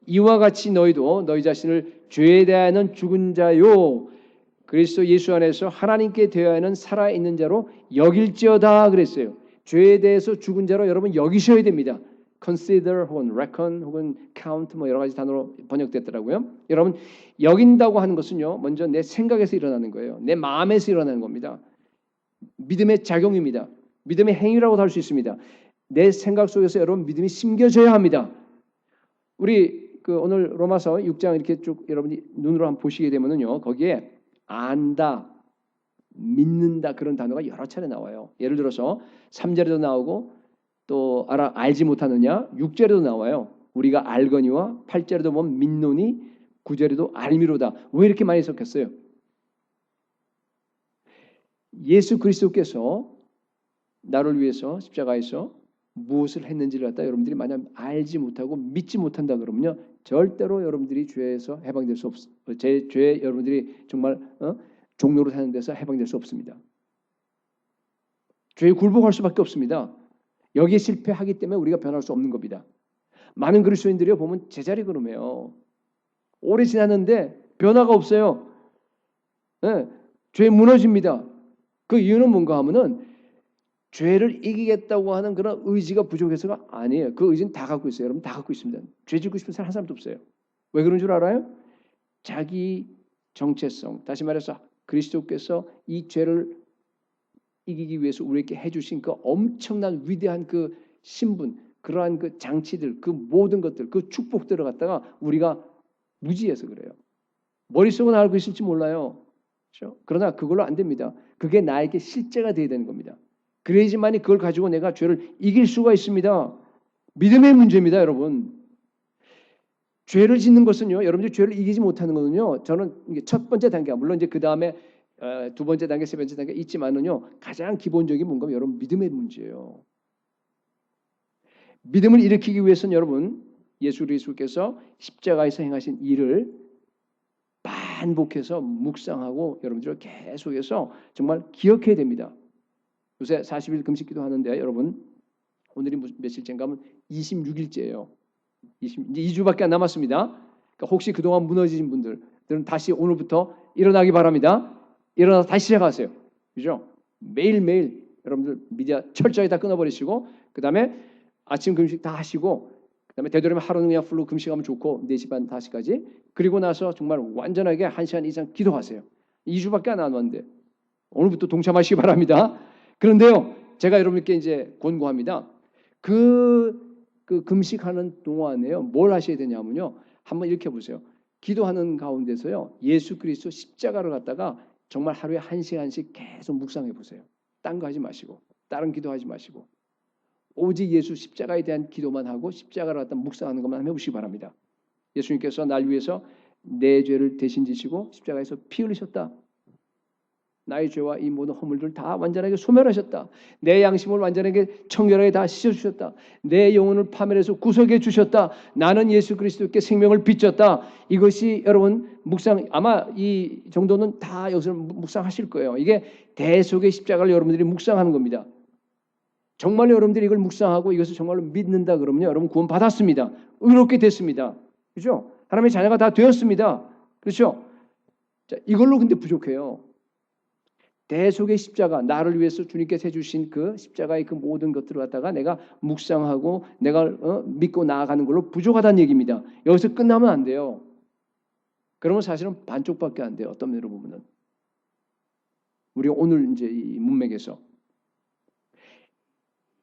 이와 같이 너희도 너희 자신을 죄에 대하여는 죽은 자요 그리스도 예수 안에서 하나님께 대하여는 살아있는 자로 여길지어다 그랬어요. 죄에 대해서 죽은 자로 여러분 여기셔야 됩니다. consider 혹은 reckon 혹은 count 뭐 여러 가지 단어로 번역됐더라고요. 여러분 여긴다고 하는 것은요. 먼저 내 생각에서 일어나는 거예요. 내 마음에서 일어나는 겁니다. 믿음의 작용입니다. 믿음의 행위라고도 할 수 있습니다. 내 생각 속에서 여러분 믿음이 심겨져야 합니다. 우리 오늘 로마서 6장 이렇게 쭉 여러분이 눈으로 한번 보시게 되면은요. 거기에 안다, 믿는다 그런 단어가 여러 차례 나와요. 예를 들어서 3절에도 나오고 또 알지 못하느냐 6절에도 나와요. 우리가 알거니와 8절에도 보면 믿노니 9절에도 알미로다. 왜 이렇게 많이 섞였어요? 예수 그리스도께서 나를 위해서 십자가에서 무엇을 했는지를 갖다 여러분들이 만약 알지 못하고 믿지 못한다 그러면요. 절대로 여러분들이 죄에서 해방될 수 없어요. 죄에 여러분들이 정말 종로로 사는 데서 해방될 수 없습니다. 죄에 굴복할 수밖에 없습니다. 여기에 실패하기 때문에 우리가 변할 수 없는 겁니다. 많은 그리스도인들이 보면 제자리 걸음해요. 오래 지났는데 변화가 없어요. 네, 죄에 무너집니다. 그 이유는 뭔가 하면은 죄를 이기겠다고 하는 그런 의지가 부족해서가 아니에요. 그 의지는 다 갖고 있어요. 여러분 다 갖고 있습니다. 죄 짓고 싶은 사람 한 사람도 없어요. 왜 그런 줄 알아요? 자기 정체성, 다시 말해서 그리스도께서 이 죄를 이기기 위해서 우리에게 해주신 그 엄청난 위대한 그 신분, 그러한 그 장치들, 그 모든 것들, 그 축복들을 갖다가 우리가 무지해서 그래요. 머릿속은 알고 있을지 몰라요. 그렇죠? 그러나 그걸로 안 됩니다. 그게 나에게 실제가 돼야 되는 겁니다. 그래야지만이 그걸 가지고 내가 죄를 이길 수가 있습니다. 믿음의 문제입니다, 여러분. 죄를 짓는 것은요, 여러분들이 죄를 이기지 못하는 것은요, 저는 이게 첫 번째 단계가 물론 이제 그 다음에 두 번째 단계, 세 번째 단계 있지만은요, 가장 기본적인 뭔가 여러분 믿음의 문제예요. 믿음을 일으키기 위해서는 여러분 예수 그리스도께서 십자가에서 행하신 일을 반복해서 묵상하고 여러분들을 계속해서 정말 기억해야 됩니다. 요새 40일 금식기도 하는데 여러분 오늘이 며칠째인가 하면 26일째예요. 이제 2주밖에 안 남았습니다. 그러니까 혹시 그동안 무너지신 분들은 다시 오늘부터 일어나기 바랍니다. 일어나서 다시 시작하세요. 그죠? 매일매일 여러분들 미디어 철저히 다 끊어버리시고 그 다음에 아침 금식 다 하시고 그 다음에 되도록이면 하루는 그냥 풀로 금식하면 좋고 4시 반 5시까지 그리고 나서 정말 완전하게 1시간 이상 기도하세요. 2주밖에 안 남았는데 오늘부터 동참하시기 바랍니다. 그런데요, 제가 여러분께 이제 권고합니다. 그 금식하는 동안에요, 뭘 하셔야 되냐면요, 한번 이렇게 보세요. 기도하는 가운데서요, 예수 그리스도 십자가를 갖다가 정말 하루에 1시간씩 계속 묵상해 보세요. 딴 거 하지 마시고, 다른 기도하지 마시고, 오직 예수 십자가에 대한 기도만 하고 십자가를 갖다 묵상하는 것만 한번 해보시기 바랍니다. 예수님께서 날 위해서 내 죄를 대신 지시고 십자가에서 피 흘리셨다. 나의 죄와 이 모든 허물들 다 완전하게 소멸하셨다. 내 양심을 완전하게 청결하게 다 씻어주셨다. 내 영혼을 파멸해서 구속해 주셨다. 나는 예수 그리스도께 생명을 빚졌다. 이것이 여러분 묵상, 아마 이 정도는 다 여기서 묵상하실 거예요. 이게 대속의 십자가를 여러분들이 묵상하는 겁니다. 정말 여러분들이 이걸 묵상하고 이것을 정말로 믿는다 그러면요, 여러분 구원 받았습니다. 의롭게 됐습니다. 그렇죠? 하나님의 자녀가 다 되었습니다. 그렇죠? 자, 이걸로 근데 부족해요. 대속의 십자가, 나를 위해서 주님께서 해주신 그 십자가의 그 모든 것들을 갖다가 내가 묵상하고 내가 믿고 나아가는 걸로 부족하다는 얘기입니다. 여기서 끝나면 안 돼요. 그러면 사실은 반쪽밖에 안 돼요. 어떤 면으로 보면은 우리가 오늘 이제 이 문맥에서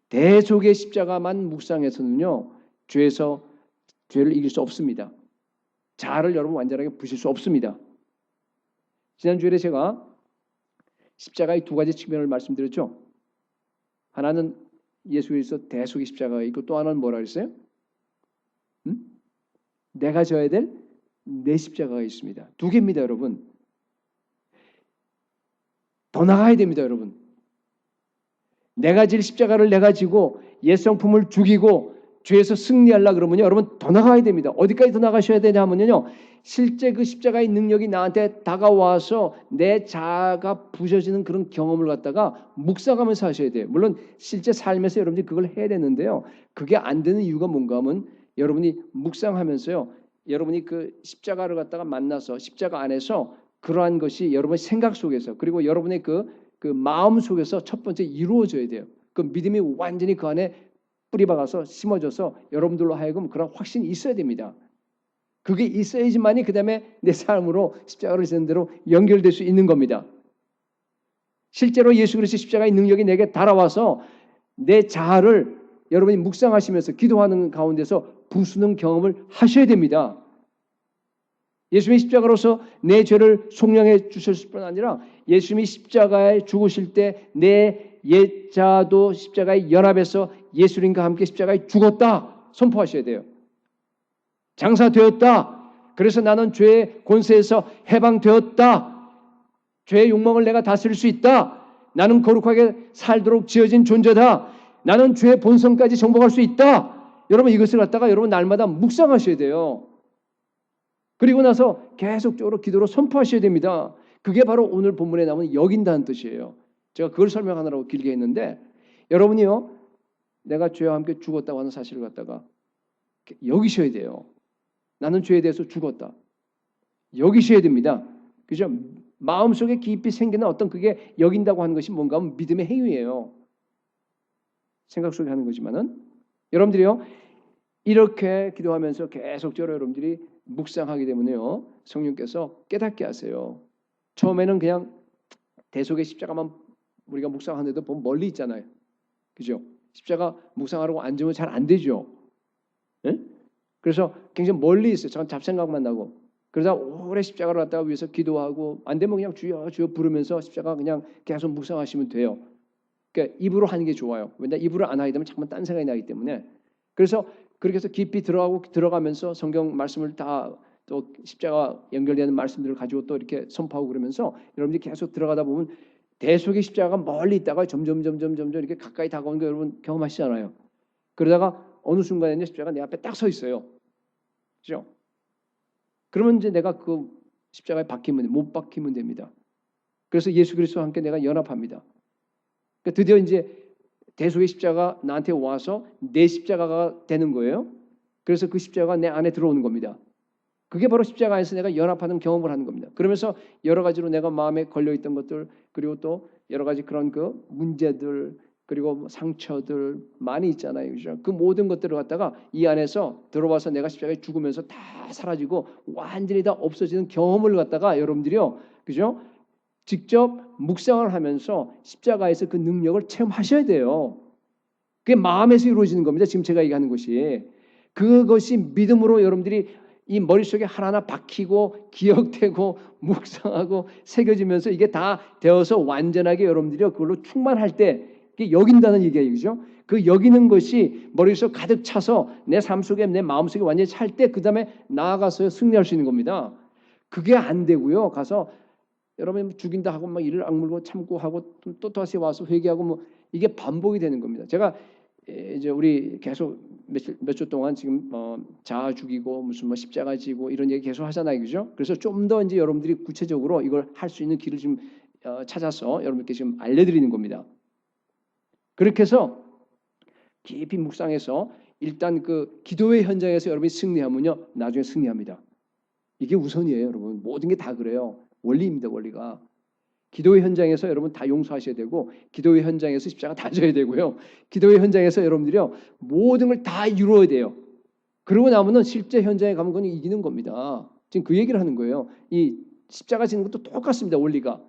대속의 십자가만 묵상해서는요, 죄를 이길 수 없습니다. 자아를 여러분 완전하게 부실 수 없습니다. 지난주에 제가 십자가의 두 가지 측면을 말씀드렸죠. 하나는 예수 그리스도 대속의 십자가가 있고 또 하나는 뭐라 그랬어요? 내가 져야 될 내 십자가가 있습니다. 두 개입니다, 여러분. 더 나가야 됩니다, 여러분. 내가 질 십자가를 내가 지고 옛 성품을 죽이고 죄에서 승리하려고 그러면요, 여러분 더 나가야 됩니다. 어디까지 더 나가셔야 되냐 하면요, 실제 그 십자가의 능력이 나한테 다가와서 내 자아가 부서지는 그런 경험을 갖다가 묵상하면서 하셔야 돼요. 물론 실제 삶에서 여러분들이 그걸 해야 되는데요, 그게 안 되는 이유가 뭔가 하면 여러분이 묵상하면서요, 여러분이 그 십자가를 갖다가 만나서 십자가 안에서 그러한 것이 여러분의 생각 속에서 그리고 여러분의 그 마음 속에서 첫 번째 이루어져야 돼요. 그 믿음이 완전히 그 안에 뿌리 박아서 심어져서 여러분들로 하여금 그런 확신이 있어야 됩니다. 그게 있어야지만이 그 다음에 내 삶으로 십자가를 지는 대로 연결될 수 있는 겁니다. 실제로 예수 그리스도 십자가의 능력이 내게 달아와서 내 자아를 여러분이 묵상하시면서 기도하는 가운데서 부수는 경험을 하셔야 됩니다. 예수님이 십자가로서 내 죄를 속량해 주셨을 뿐 아니라 예수님이 십자가에 죽으실 때 내 옛자도 십자가에 연합해서 예수님과 함께 십자가에 죽었다 선포하셔야 돼요. 장사되었다. 그래서 나는 죄의 권세에서 해방되었다. 죄의 욕망을 내가 다스릴 수 있다. 나는 거룩하게 살도록 지어진 존재다. 나는 죄의 본성까지 정복할 수 있다. 여러분 이것을 갖다가 여러분 날마다 묵상하셔야 돼요. 그리고 나서 계속적으로 기도로 선포하셔야 됩니다. 그게 바로 오늘 본문에 나오는 여긴다는 뜻이에요. 제가 그걸 설명하느라고 길게 했는데 여러분이요, 내가 죄와 함께 죽었다고 하는 사실을 갖다가 여기셔야 돼요. 나는 죄에 대해서 죽었다. 여기셔야 됩니다. 그죠? 마음속에 깊이 생기는 어떤 그게 여긴다고 하는 것이 뭔가 하면 믿음의 행위예요. 생각 속에 하는 거지만은 여러분들이요, 이렇게 기도하면서 계속적으로 여러분들이 묵상하게 되면요, 성령께서 깨닫게 하세요. 처음에는 그냥 대속의 십자가만 우리가 묵상하는데도 보면 멀리 있잖아요. 그죠? 십자가 묵상하라고 앉으면 잘 안 되죠. 네? 그래서 굉장히 멀리 있어요. 전 잡생각만 나고. 그러다 오래 십자가를 갖다가 위해서 기도하고 안 되면 그냥 주여 주여 부르면서 십자가 그냥 계속 묵상하시면 돼요. 그러니까 입으로 하는 게 좋아요. 왜냐하면 입으로 안 하게 되면 자꾸만 딴 생각이 나기 때문에. 그래서 그렇게 해서 깊이 들어가면서 성경 말씀을 다 또 십자가 연결되는 말씀들을 가지고 또 이렇게 선포하고 그러면서 여러분들이 계속 들어가다 보면 대속의 십자가가 멀리 있다가 점점 이렇게 가까이 다가오는 거 여러분 경험하시잖아요. 그러다가 어느 순간에는 십자가가 내 앞에 딱 서 있어요. 그렇죠? 그러면 이제 내가 그 십자가에 못 박히면 됩니다. 그래서 예수 그리스도와 함께 내가 연합합니다. 그러니까 드디어 이제 대속의 십자가 나한테 와서 내 십자가가 되는 거예요. 그래서 그 십자가가 내 안에 들어오는 겁니다. 그게 바로 십자가에서 내가 연합하는 경험을 하는 겁니다. 그러면서 여러 가지로 내가 마음에 걸려있던 것들, 그리고 또 여러 가지 그런 그 문제들, 그리고 상처들 많이 있잖아요. 그죠? 그 모든 것들을 갖다가 이 안에서 들어와서 내가 십자가에 죽으면서 다 사라지고 완전히 다 없어지는 경험을 갖다가 여러분들이요. 그죠? 직접 묵상을 하면서 십자가에서 그 능력을 체험하셔야 돼요. 그게 마음에서 이루어지는 겁니다. 지금 제가 얘기하는 것이. 그것이 믿음으로 여러분들이 이 머릿속에 하나하나 박히고 기억되고 묵상하고 새겨지면서 이게 다 되어서 완전하게 여러분들이 그걸로 충만할 때 이게 여긴다는 얘기예요. 그죠? 그 여기는 것이 머릿속 가득 차서 내 삶 속에 내 마음 속에 완전히 찰 때 그 다음에 나아가서 승리할 수 있는 겁니다. 그게 안 되고요. 가서 여러분 죽인다 하고 막 이를 악물고 참고 하고 또 다시 와서 회개하고 뭐 이게 반복이 되는 겁니다. 제가 이제 우리 계속 몇 주 동안 지금 자아 죽이고 무슨 뭐 십자가 지고 이런 얘기 계속 하잖아요, 그죠? 그래서 좀 더 이제 여러분들이 구체적으로 이걸 할 수 있는 길을 지금 찾아서 여러분께 지금 알려드리는 겁니다. 그렇게 해서 깊이 묵상해서 일단 그 기도의 현장에서 여러분이 승리하면요, 나중에 승리합니다. 이게 우선이에요, 여러분. 모든 게 다 그래요. 원리입니다, 원리가. 기도의 현장에서 여러분 다 용서하셔야 되고, 기도의 현장에서 십자가 다 져야 되고요. 기도의 현장에서 여러분들이요 모든 걸 다 이루어야 돼요. 그러고 나면은 실제 현장에 가면 그건 이기는 겁니다. 지금 그 얘기를 하는 거예요. 이 십자가 지는 것도 똑같습니다, 원리가.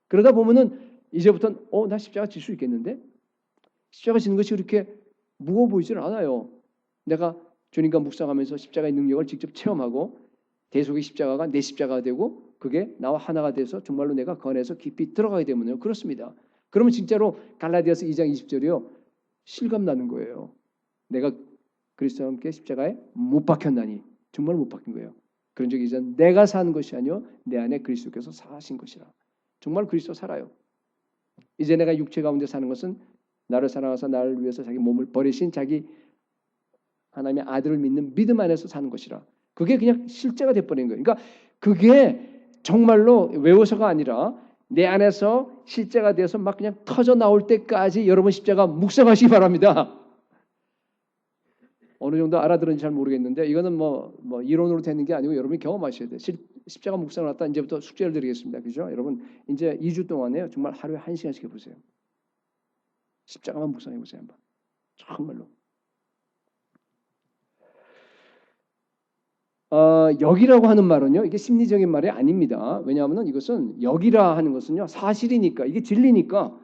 그러다 보면은 이제부터는 나 십자가 질 수 있겠는데? 십자가 지는 것이 그렇게 무거워 보이질 않아요. 내가 주님과 묵상하면서 십자가의 능력을 직접 체험하고 대속의 십자가가 내 십자가가 되고 그게 나와 하나가 돼서 정말로 내가 그 안에서 깊이 들어가게 되면요. 그렇습니다. 그러면 진짜로 갈라디아서 2장 20절이요. 실감나는 거예요. 내가 그리스도와 함께 십자가에 못 박혔나니 정말 못 박힌 거예요. 그런 적이 이제 내가 사는 것이 아니요 내 안에 그리스도께서 사신 것이라. 정말 그리스도 살아요. 이제 내가 육체 가운데 사는 것은 나를 사랑하사 나를 위해서 자기 몸을 버리신 자기 하나님의 아들을 믿는 믿음 안에서 사는 것이라. 그게 그냥 실제가 돼버린 거예요. 그러니까 그게 정말로 외워서가 아니라 내 안에서 실제가 돼서 막 그냥 터져 나올 때까지 여러분 십자가 묵상하시기 바랍니다. 어느 정도 알아들은지 잘 모르겠는데 이거는 뭐 이론으로 되는 게 아니고 여러분이 경험하셔야 돼요. 십자가 묵상을 했다 이제부터 숙제를 드리겠습니다. 그죠? 여러분 이제 2주 동안에 정말 하루에 1시간씩 해보세요. 십자가만 묵상해 보세요. 한번. 정말로. 여기라고 하는 말은요. 이게 심리적인 말이 아닙니다. 왜냐하면 이것은 여기라 하는 것은요. 사실이니까 이게 진리니까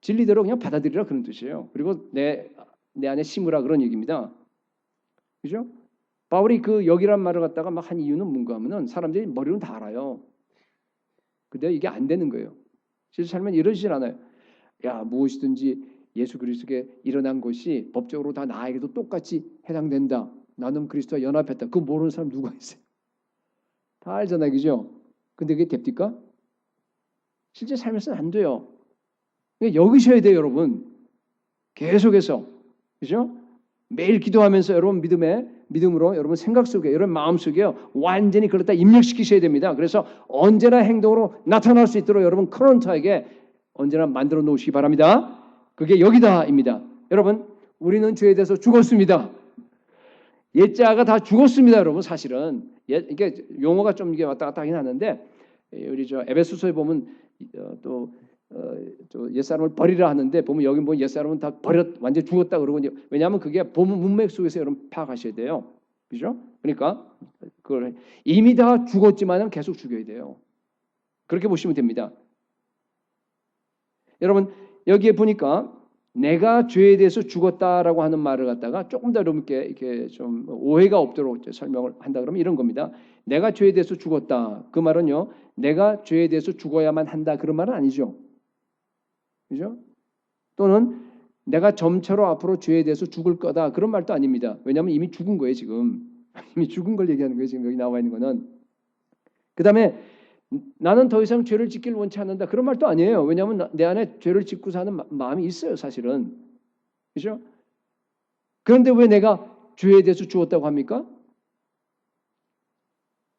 진리대로 그냥 받아들이라 그런 뜻이에요. 그리고 내 안에 심으라 그런 얘기입니다. 그죠? 바울이 그 여기란 말을 갖다가 막 한 이유는 뭔가 하면은 사람들이 머리로는 다 알아요. 근데 이게 안 되는 거예요. 실제 삶은 이러지질 않아요. 야, 무엇이든지 예수 그리스도께 일어난 것이 법적으로 다 나에게도 똑같이 해당된다. 나는 그리스도와 연합했다. 그거 모르는 사람 누가 있어요? 다 알잖아요. 그죠? 근데 그게 됩니까? 실제 삶에서는 안 돼요. 여기셔야 돼요, 여러분. 계속해서. 그죠? 매일 기도하면서 여러분 믿음으로 여러분 생각 속에, 여러분 마음 속에 완전히 그걸 다 입력시키셔야 됩니다. 그래서 언제나 행동으로 나타날 수 있도록 여러분 커런트하게 언제나 만들어 놓으시기 바랍니다. 그게 여기다입니다. 여러분, 우리는 죄에 대해서 죽었습니다. 옛자가 다 죽었습니다, 여러분. 사실은 이게 용어가 좀 이게 왔다 갔다 하긴 하는데 우리 저 에베소서에 보면 또 옛사람을 버리라 하는데 보면 여기 보면 옛사람은 다 완전 죽었다 그러고 이제 왜냐하면 그게 본문 문맥 속에서 여러분 파악하셔야 돼요, 그죠? 그러니까 그걸 이미 다 죽었지만은 계속 죽여야 돼요. 그렇게 보시면 됩니다. 여러분 여기에 보니까 내가 죄에 대해서 죽었다라고 하는 말을 갖다가 조금 더 여러분께 이렇게 좀 오해가 없도록 설명을 한다 그러면 이런 겁니다. 내가 죄에 대해서 죽었다. 그 말은요, 내가 죄에 대해서 죽어야만 한다 그런 말은 아니죠. 그죠? 또는 내가 점차로 앞으로 죄에 대해서 죽을 거다 그런 말도 아닙니다. 왜냐하면 이미 죽은 거예요 지금. 이미 죽은 걸 얘기하는 거예요 지금 여기 나와 있는 거는. 그 다음에 나는 더 이상 죄를 짓기를 원치 않는다 그런 말도 아니에요. 왜냐하면 내 안에 죄를 짓고 사는 마음이 있어요 사실은. 그죠? 그런데 왜 내가 죄에 대해서 죽었다고 합니까?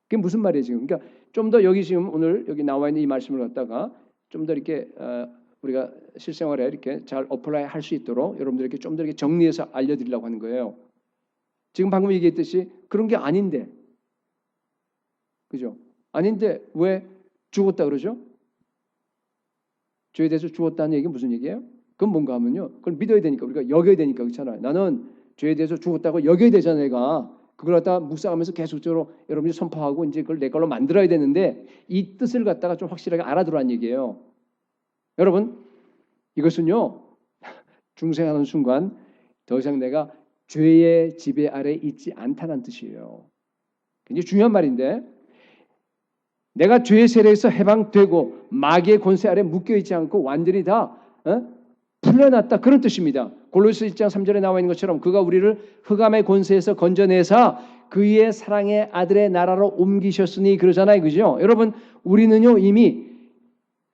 그게 무슨 말이에요 지금? 그러니까 좀 더 여기 지금 오늘 여기 나와 있는 이 말씀을 갖다가 좀 더 이렇게 우리가 실생활에 이렇게 잘 어플라이 할 수 있도록 여러분들에게 좀 더 이렇게 정리해서 알려드리려고 하는 거예요. 지금 방금 얘기했듯이 그런 게 아닌데 그죠? 아닌데 왜 죽었다 그러죠? 죄에 대해서 죽었다는 얘기가 무슨 얘기예요? 그건 뭔가 하면요. 그걸 믿어야 되니까 우리가 여겨야 되니까 그렇잖아요. 나는 죄에 대해서 죽었다고 여겨야 되잖아요. 내가. 그걸 갖다가 묵상하면서 계속적으로 여러분이 선포하고 이제 그걸 내 걸로 만들어야 되는데 이 뜻을 갖다가 좀 확실하게 알아두라는 얘기예요. 여러분 이것은요. 중생하는 순간 더 이상 내가 죄의 지배 아래 있지 않다는 뜻이에요. 굉장히 중요한 말인데 내가 죄의 세력에서 해방되고 마귀의 권세 아래 묶여있지 않고 완전히 다 풀려났다 그런 뜻입니다. 골로새 1장 3절에 나와 있는 것처럼 그가 우리를 흑암의 권세에서 건져내사 그의 사랑의 아들의 나라로 옮기셨으니 그러잖아요. 그죠? 여러분 우리는요 이미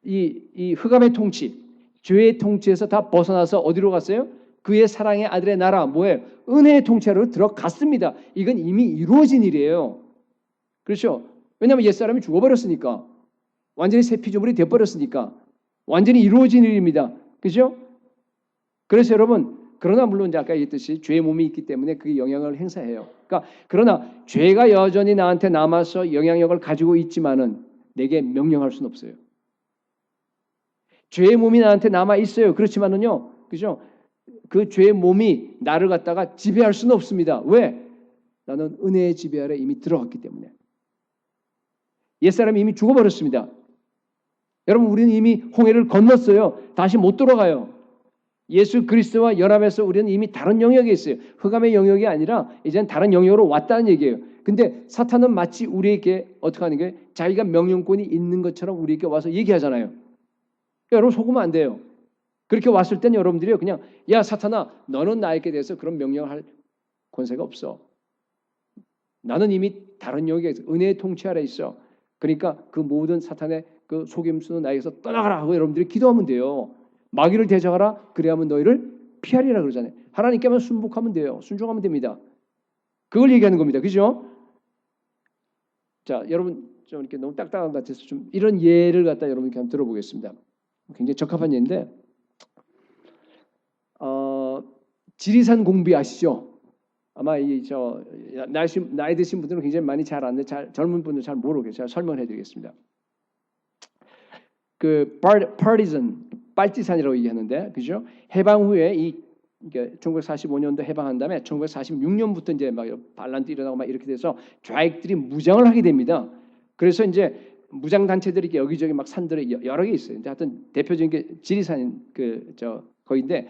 이 흑암의 통치 죄의 통치에서 다 벗어나서 어디로 갔어요? 그의 사랑의 아들의 나라 뭐예요? 은혜의 통치로 들어갔습니다. 이건 이미 이루어진 일이에요. 그렇죠? 왜냐하면 옛사람이 죽어버렸으니까 완전히 새 피조물이 되어버렸으니까 완전히 이루어진 일입니다. 그죠? 그래서 여러분 그러나 물론 이제 아까 얘기했듯이 죄의 몸이 있기 때문에 그게 영향을 행사해요. 그러니까 그러나 죄가 여전히 나한테 남아서 영향력을 가지고 있지만은 내게 명령할 수는 없어요. 죄의 몸이 나한테 남아 있어요. 그렇지만은요, 그죠? 그 죄의 몸이 나를 갖다가 지배할 수는 없습니다. 왜? 나는 은혜의 지배 아래 이미 들어갔기 때문에. 옛사람이 이미 죽어버렸습니다. 여러분 우리는 이미 홍해를 건넜어요. 다시 못 돌아가요. 예수 그리스도와 연합해서 우리는 이미 다른 영역에 있어요. 흑암의 영역이 아니라 이제는 다른 영역으로 왔다는 얘기예요. 근데 사탄은 마치 우리에게 어떻게 하는 게 자기가 명령권이 있는 것처럼 우리에게 와서 얘기하잖아요. 여러분 속으면 안 돼요. 그렇게 왔을 땐 여러분들이 그냥 야 사탄아 너는 나에게 대해서 그런 명령을 할 권세가 없어. 나는 이미 다른 영역에 있어. 은혜의 통치 아래 있어. 그러니까 그 모든 사탄의 그 속임수는 나에게서 떠나가라 하고 여러분들이 기도하면 돼요. 마귀를 대적하라 그래야만 너희를 피하리라 그러잖아요. 하나님께만 순복하면 돼요. 순종하면 됩니다. 그걸 얘기하는 겁니다. 그죠? 자, 여러분 좀 이렇게 너무 딱딱한 것 같아서 좀 이런 예를 갖다 여러분께 한번 들어보겠습니다. 굉장히 적합한 예인데 지리산 공비 아시죠? 아마 나이 드신 분들은 굉장히 많이 잘 아는데 젊은 분들은 잘 모르겠어요. 제가 설명해 드리겠습니다. 그 파티산 빨치산이라고 얘기하는데 그죠? 해방 후에 1945년도 해방한 다음에 1946년부터 이제 막 반란도 일어나고 막 이렇게 돼서 좌익들이 무장을 하게 됩니다. 그래서 이제 무장 단체들이 여기저기 막 산들에 여러 개 있어요. 근데 하여튼 대표적인 게 지리산 거기인데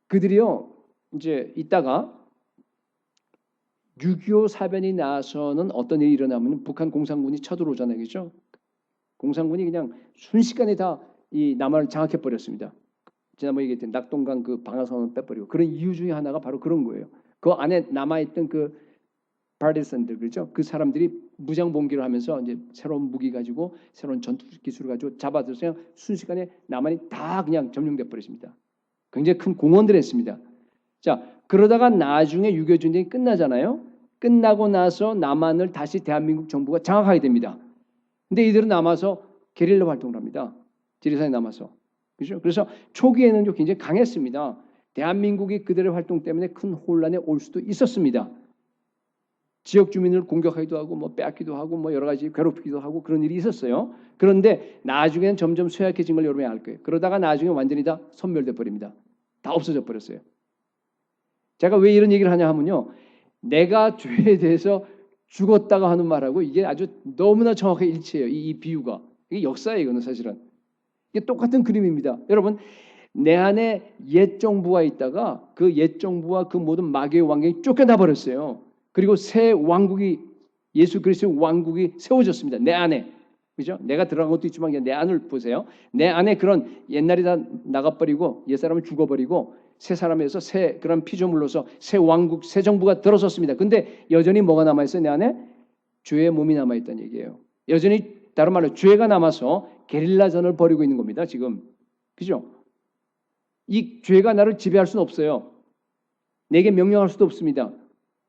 그들이요 이제 있다가 6.25 사변이 나서는 어떤 일이 일어나면 북한 공산군이 쳐들어오잖아요. 그죠? 공산군이 그냥 순식간에 다 이 남한을 장악해 버렸습니다. 지난번에 얘기했던 낙동강 그 방아선을 빼버리고 그런 이유 중에 하나가 바로 그런 거예요. 그 안에 남아있던 그 파티산들 그렇죠? 그 사람들이 무장 봉기를 하면서 이제 새로운 무기 가지고 새로운 전투 기술을 가지고 잡아들어서 그냥 순식간에 남한이 다 그냥 점령돼 버렸습니다. 굉장히 큰 공헌들을 했습니다. 자 그러다가 나중에 6.25 전쟁이 끝나잖아요. 끝나고 나서 남한을 다시 대한민국 정부가 장악하게 됩니다. 근데 이들은 남아서 게릴라 활동을 합니다. 지리산에 남아서. 그렇죠? 그래서 초기에는 굉장히 강했습니다. 대한민국이 그들의 활동 때문에 큰 혼란에 올 수도 있었습니다. 지역 주민을 공격하기도 하고 뭐 빼앗기도 하고 뭐 여러 가지 괴롭히기도 하고 그런 일이 있었어요. 그런데 나중에는 점점 쇠약해진 걸 여러분이 알 거예요. 그러다가 나중에 완전히 다 소멸돼 버립니다. 다 없어져 버렸어요. 제가 왜 이런 얘기를 하냐 하면요. 내가 죄에 대해서 죽었다가 하는 말하고 이게 아주 너무나 정확하게 일치해요. 이 비유가. 이게 역사예요. 이거는 사실은. 이게 똑같은 그림입니다. 여러분 내 안에 옛 정부가 있다가 그 옛 정부와 그 모든 마귀의 왕국이 쫓겨나 버렸어요. 그리고 새 왕국이 예수 그리스도의 왕국이 세워졌습니다. 내 안에. 그죠? 내가 들어간 것도 있지만 내 안을 보세요. 내 안에 그런 옛날이 다 나가버리고 옛사람은 죽어버리고 새 사람에서 새 그런 피조물로서 새 왕국, 새 정부가 들어섰습니다. 근데 여전히 뭐가 남아있어요? 내 안에? 죄의 몸이 남아있다는 얘기예요. 여전히 다른 말로 죄가 남아서 게릴라전을 벌이고 있는 겁니다. 지금. 그죠? 이 죄가 나를 지배할 수는 없어요. 내게 명령할 수도 없습니다.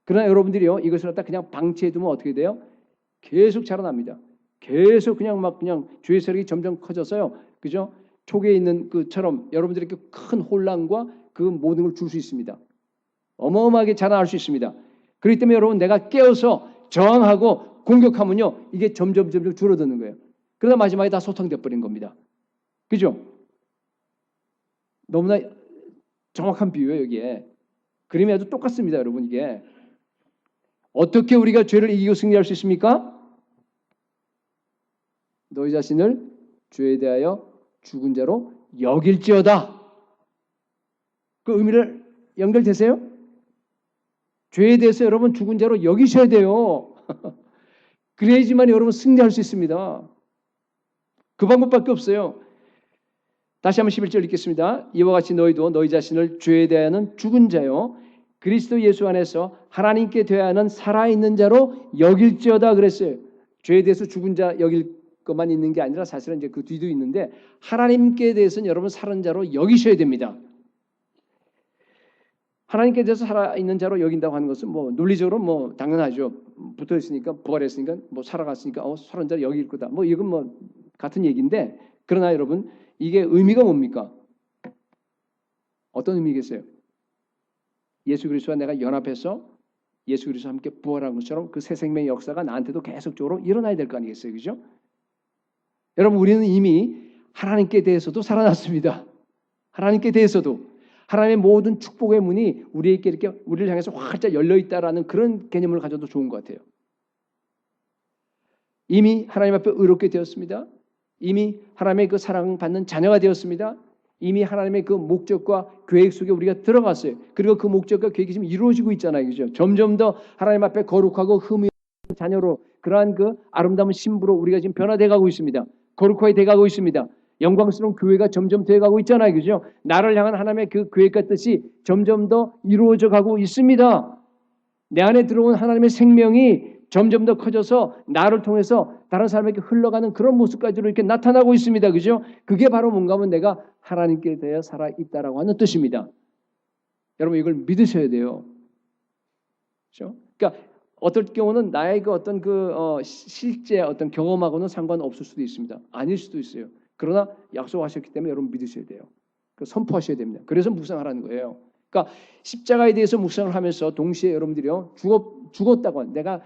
그러나 여러분들이요. 이것을 갖다 그냥 방치해두면 어떻게 돼요? 계속 자라납니다. 계속 그냥 죄의 세력이 점점 커져서요. 그죠? 초기에 있는 그처럼 여러분들에게 큰 혼란과 그 모든 걸 줄 수 있습니다. 어마어마하게 자라날 수 있습니다. 그렇기 때문에 여러분 내가 깨어서 저항하고 공격하면요, 이게 점점 줄어드는 거예요. 그러다 마지막에 다 소탕돼 버린 겁니다. 그죠? 너무나 정확한 비유예요, 이게. 그림이 아주 똑같습니다, 여러분. 이게 어떻게 우리가 죄를 이기고 승리할 수 있습니까? 너희 자신을 죄에 대하여 죽은 자로 여길지어다. 그 의미를 연결되세요? 죄에 대해서 여러분 죽은 자로 여기셔야 돼요. 그래야지만 여러분 승리할 수 있습니다. 그 방법밖에 없어요. 다시 한번 11절 읽겠습니다. 이와 같이 너희도 너희 자신을 죄에 대하여는 죽은 자요 그리스도 예수 안에서 하나님께 대하여는 살아있는 자로 여길지어다 그랬어요. 죄에 대해서 죽은 자 여길 것만 있는 게 아니라 사실은 이제 그 뒤도 있는데 하나님께 대해서는 여러분 살은 자로 여기셔야 됩니다. 하나님께 대해서 살아있는 자로 여긴다고 하는 것은 뭐 논리적으로 뭐 당연하죠. 붙어 있으니까 부활했으니까 뭐 살아갔으니까 살은 자로 여길 거다. 뭐 이건 뭐 같은 얘기인데 그러나 여러분 이게 의미가 뭡니까? 어떤 의미겠어요? 예수 그리스도와 내가 연합해서 예수 그리스도와 함께 부활한 것처럼 그 새 생명의 역사가 나한테도 계속적으로 일어나야 될 거 아니겠어요? 그죠? 여러분 우리는 이미 하나님께 대해서도 살아났습니다. 하나님께 대해서도 하나님의 모든 축복의 문이 우리에게 이렇게 우리를 향해서 활짝 열려 있다라는 그런 개념을 가져도 좋은 것 같아요. 이미 하나님 앞에 의롭게 되었습니다. 이미 하나님의 그 사랑받는 자녀가 되었습니다. 이미 하나님의 그 목적과 계획 속에 우리가 들어갔어요. 그리고 그 목적과 계획이 지금 이루어지고 있잖아요. 그죠? 점점 더 하나님 앞에 거룩하고 흠이 없는 자녀로 그러한 그 아름다운 신부로 우리가 지금 변화돼 가고 있습니다. 거룩하게 돼 가고 있습니다. 영광스러운 교회가 점점 돼 가고 있잖아요. 그죠? 나를 향한 하나님의 그 계획과 뜻이 점점 더 이루어져 가고 있습니다. 내 안에 들어온 하나님의 생명이 점점 더 커져서 나를 통해서 다른 사람에게 흘러가는 그런 모습까지로 이렇게 나타나고 있습니다. 그죠? 그게 바로 뭔가 하면 내가 하나님께 대해 살아 있다라고 하는 뜻입니다. 여러분 이걸 믿으셔야 돼요. 그렇죠? 그러니까 어떨 경우는 나의 그 어떤 실제 어떤 경험하고는 상관없을 수도 있습니다. 아닐 수도 있어요. 그러나 약속하셨기 때문에 여러분 믿으셔야 돼요. 선포하셔야 됩니다. 그래서 묵상하라는 거예요. 그러니까 십자가에 대해서 묵상을 하면서 동시에 여러분들이요 죽었다고 내가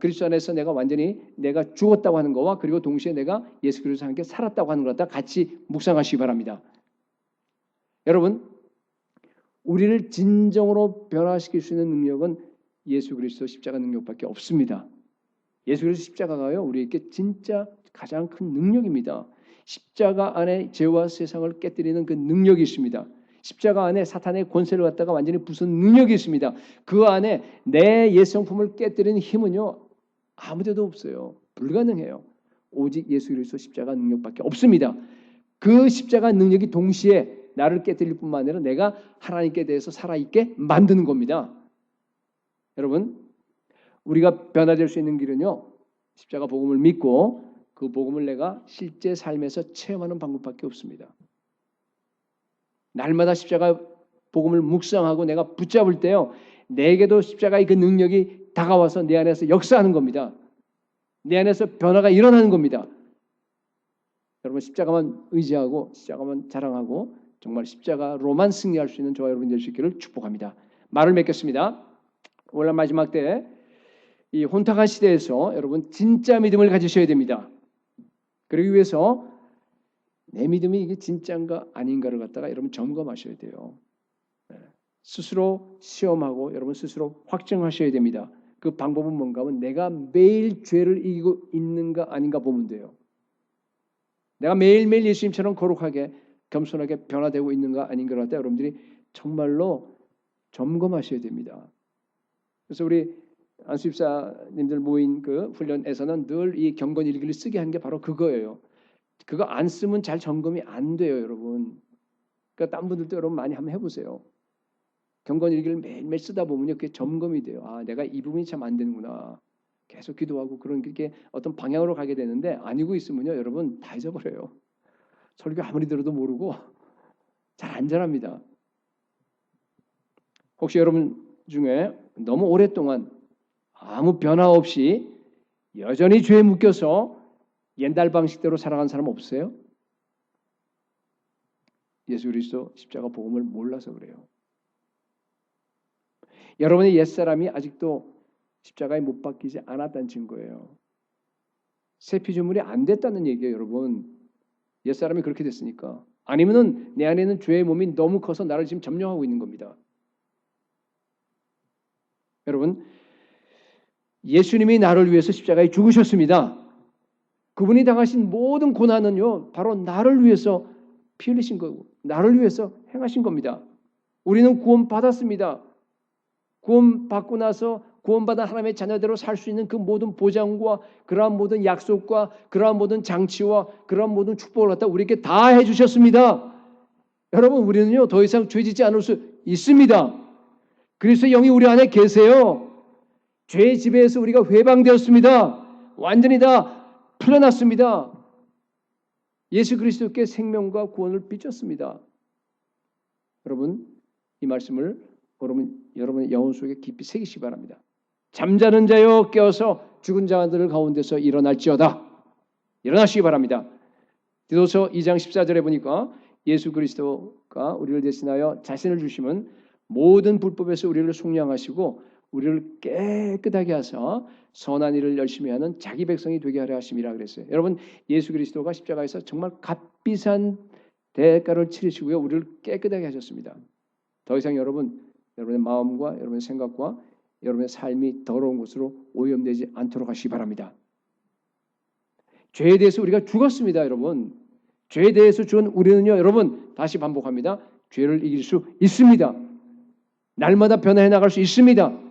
그리스도 안에서 내가 완전히 내가 죽었다고 하는 거와 그리고 동시에 내가 예수 그리스도와 함께 살았다고 하는 것과 같이 묵상하시기 바랍니다. 여러분 우리를 진정으로 변화시킬 수 있는 능력은 예수 그리스도 십자가 능력밖에 없습니다. 예수 그리스도 십자가가요 우리에게 진짜 가장 큰 능력입니다. 십자가 안에 죄와 세상을 깨뜨리는 그 능력이 있습니다. 십자가 안에 사탄의 권세를 갖다가 완전히 부수는 능력이 있습니다. 그 안에 내 옛 성품을 깨뜨리는 힘은요 아무데도 없어요. 불가능해요. 오직 예수 그리스도 십자가 능력밖에 없습니다. 그 십자가 능력이 동시에 나를 깨뜨릴 뿐만 아니라 내가 하나님께 대해서 살아있게 만드는 겁니다. 여러분 우리가 변화될 수 있는 길은요 십자가 복음을 믿고 그 복음을 내가 실제 삶에서 체험하는 방법밖에 없습니다. 날마다 십자가 복음을 묵상하고 내가 붙잡을 때요 내게도 십자가의 그 능력이 다가와서 내 안에서 역사하는 겁니다. 내 안에서 변화가 일어나는 겁니다. 여러분 십자가만 의지하고 십자가만 자랑하고 정말 십자가로만 승리할 수 있는 저와 여러분 될 수 있기를 축복합니다. 말을 맺겠습니다. 오늘 마지막 때 이 혼탁한 시대에서 여러분 진짜 믿음을 가지셔야 됩니다. 그러기 위해서 내 믿음이 이게 진짜인가 아닌가를 갖다가 여러분 점검하셔야 돼요. 스스로 시험하고 여러분 스스로 확증하셔야 됩니다. 그 방법은 뭔가 하면 내가 매일 죄를 이기고 있는가 아닌가 보면 돼요. 내가 매일매일 예수님처럼 거룩하게 겸손하게 변화되고 있는가 아닌가를 갖다 여러분들이 정말로 점검하셔야 됩니다. 그래서 우리 안수집사님들 모인 그 훈련에서는 늘 이 경건 일기를 쓰게 하는 게 바로 그거예요. 그거 안 쓰면 잘 점검이 안 돼요, 여러분. 그러니까 딴 분들도 여러분 많이 한번 해보세요. 경건 일기를 매일매일 쓰다 보면요, 그게 점검이 돼요. 아, 내가 이 부분이 참 안 되는구나. 계속 기도하고 그런 게 어떤 방향으로 가게 되는데 아니고 있으면요, 여러분 다 잊어버려요. 설교 아무리 들어도 모르고 잘 안 자랍니다. 혹시 여러분 중에 너무 오랫동안 아무 변화 없이 여전히 죄에 묶여서 옛날 방식대로 살아간 사람 없어요? 예수 그리스도 십자가 복음을 몰라서 그래요. 여러분의 옛사람이 아직도 십자가에 못 박히지 않았다는 증거예요. 새 피조물이 안 됐다는 얘기예요, 여러분. 옛사람이 그렇게 됐으니까. 아니면은 내 안에 있는 죄의 몸이 너무 커서 나를 지금 점령하고 있는 겁니다. 여러분, 예수님이 나를 위해서 십자가에 죽으셨습니다. 그분이 당하신 모든 고난은요, 바로 나를 위해서 피 흘리신 거고, 나를 위해서 행하신 겁니다. 우리는 구원받았습니다. 구원받고 나서 구원받은 하나님의 자녀대로 살 수 있는 그 모든 보장과 그러한 모든 약속과 그러한 모든 장치와 그러한 모든 축복을 갖다 우리에게 다 해주셨습니다. 여러분, 우리는요, 더 이상 죄짓지 않을 수 있습니다. 그리스도의 영이 우리 안에 계세요. 죄의 지배에서 우리가 해방되었습니다. 완전히 다 풀려났습니다. 예수 그리스도께 생명과 구원을 빚었습니다. 여러분, 이 말씀을 여러분의 영혼 속에 깊이 새기시기 바랍니다. 잠자는 자여 깨어서 죽은 자들 가운데서 일어날지어다. 일어나시기 바랍니다. 디도서 2장 14절에 보니까 예수 그리스도가 우리를 대신하여 자신을 주시면 모든 불법에서 우리를 속량하시고 우리를 깨끗하게 하사 선한 일을 열심히 하는 자기 백성이 되게 하려 하심이라 그랬어요. 여러분, 예수 그리스도가 십자가에서 정말 값비싼 대가를 치르시고요, 우리를 깨끗하게 하셨습니다. 더 이상 여러분의 마음과 여러분의 생각과 여러분의 삶이 더러운 곳으로 오염되지 않도록 하시기 바랍니다. 죄에 대해서 우리가 죽었습니다, 여러분. 죄에 대해서 죽은 우리는요, 여러분, 다시 반복합니다. 죄를 이길 수 있습니다. 날마다 변화해 나갈 수 있습니다.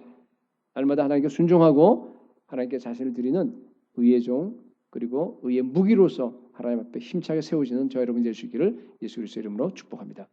날마다 하나님께 순종하고 하나님께 자신을 드리는 의의 종 그리고 의의 무기로서 하나님 앞에 힘차게 세워지는 저 여러분 될 수 있기를 예수 그리스도의 이름으로 축복합니다.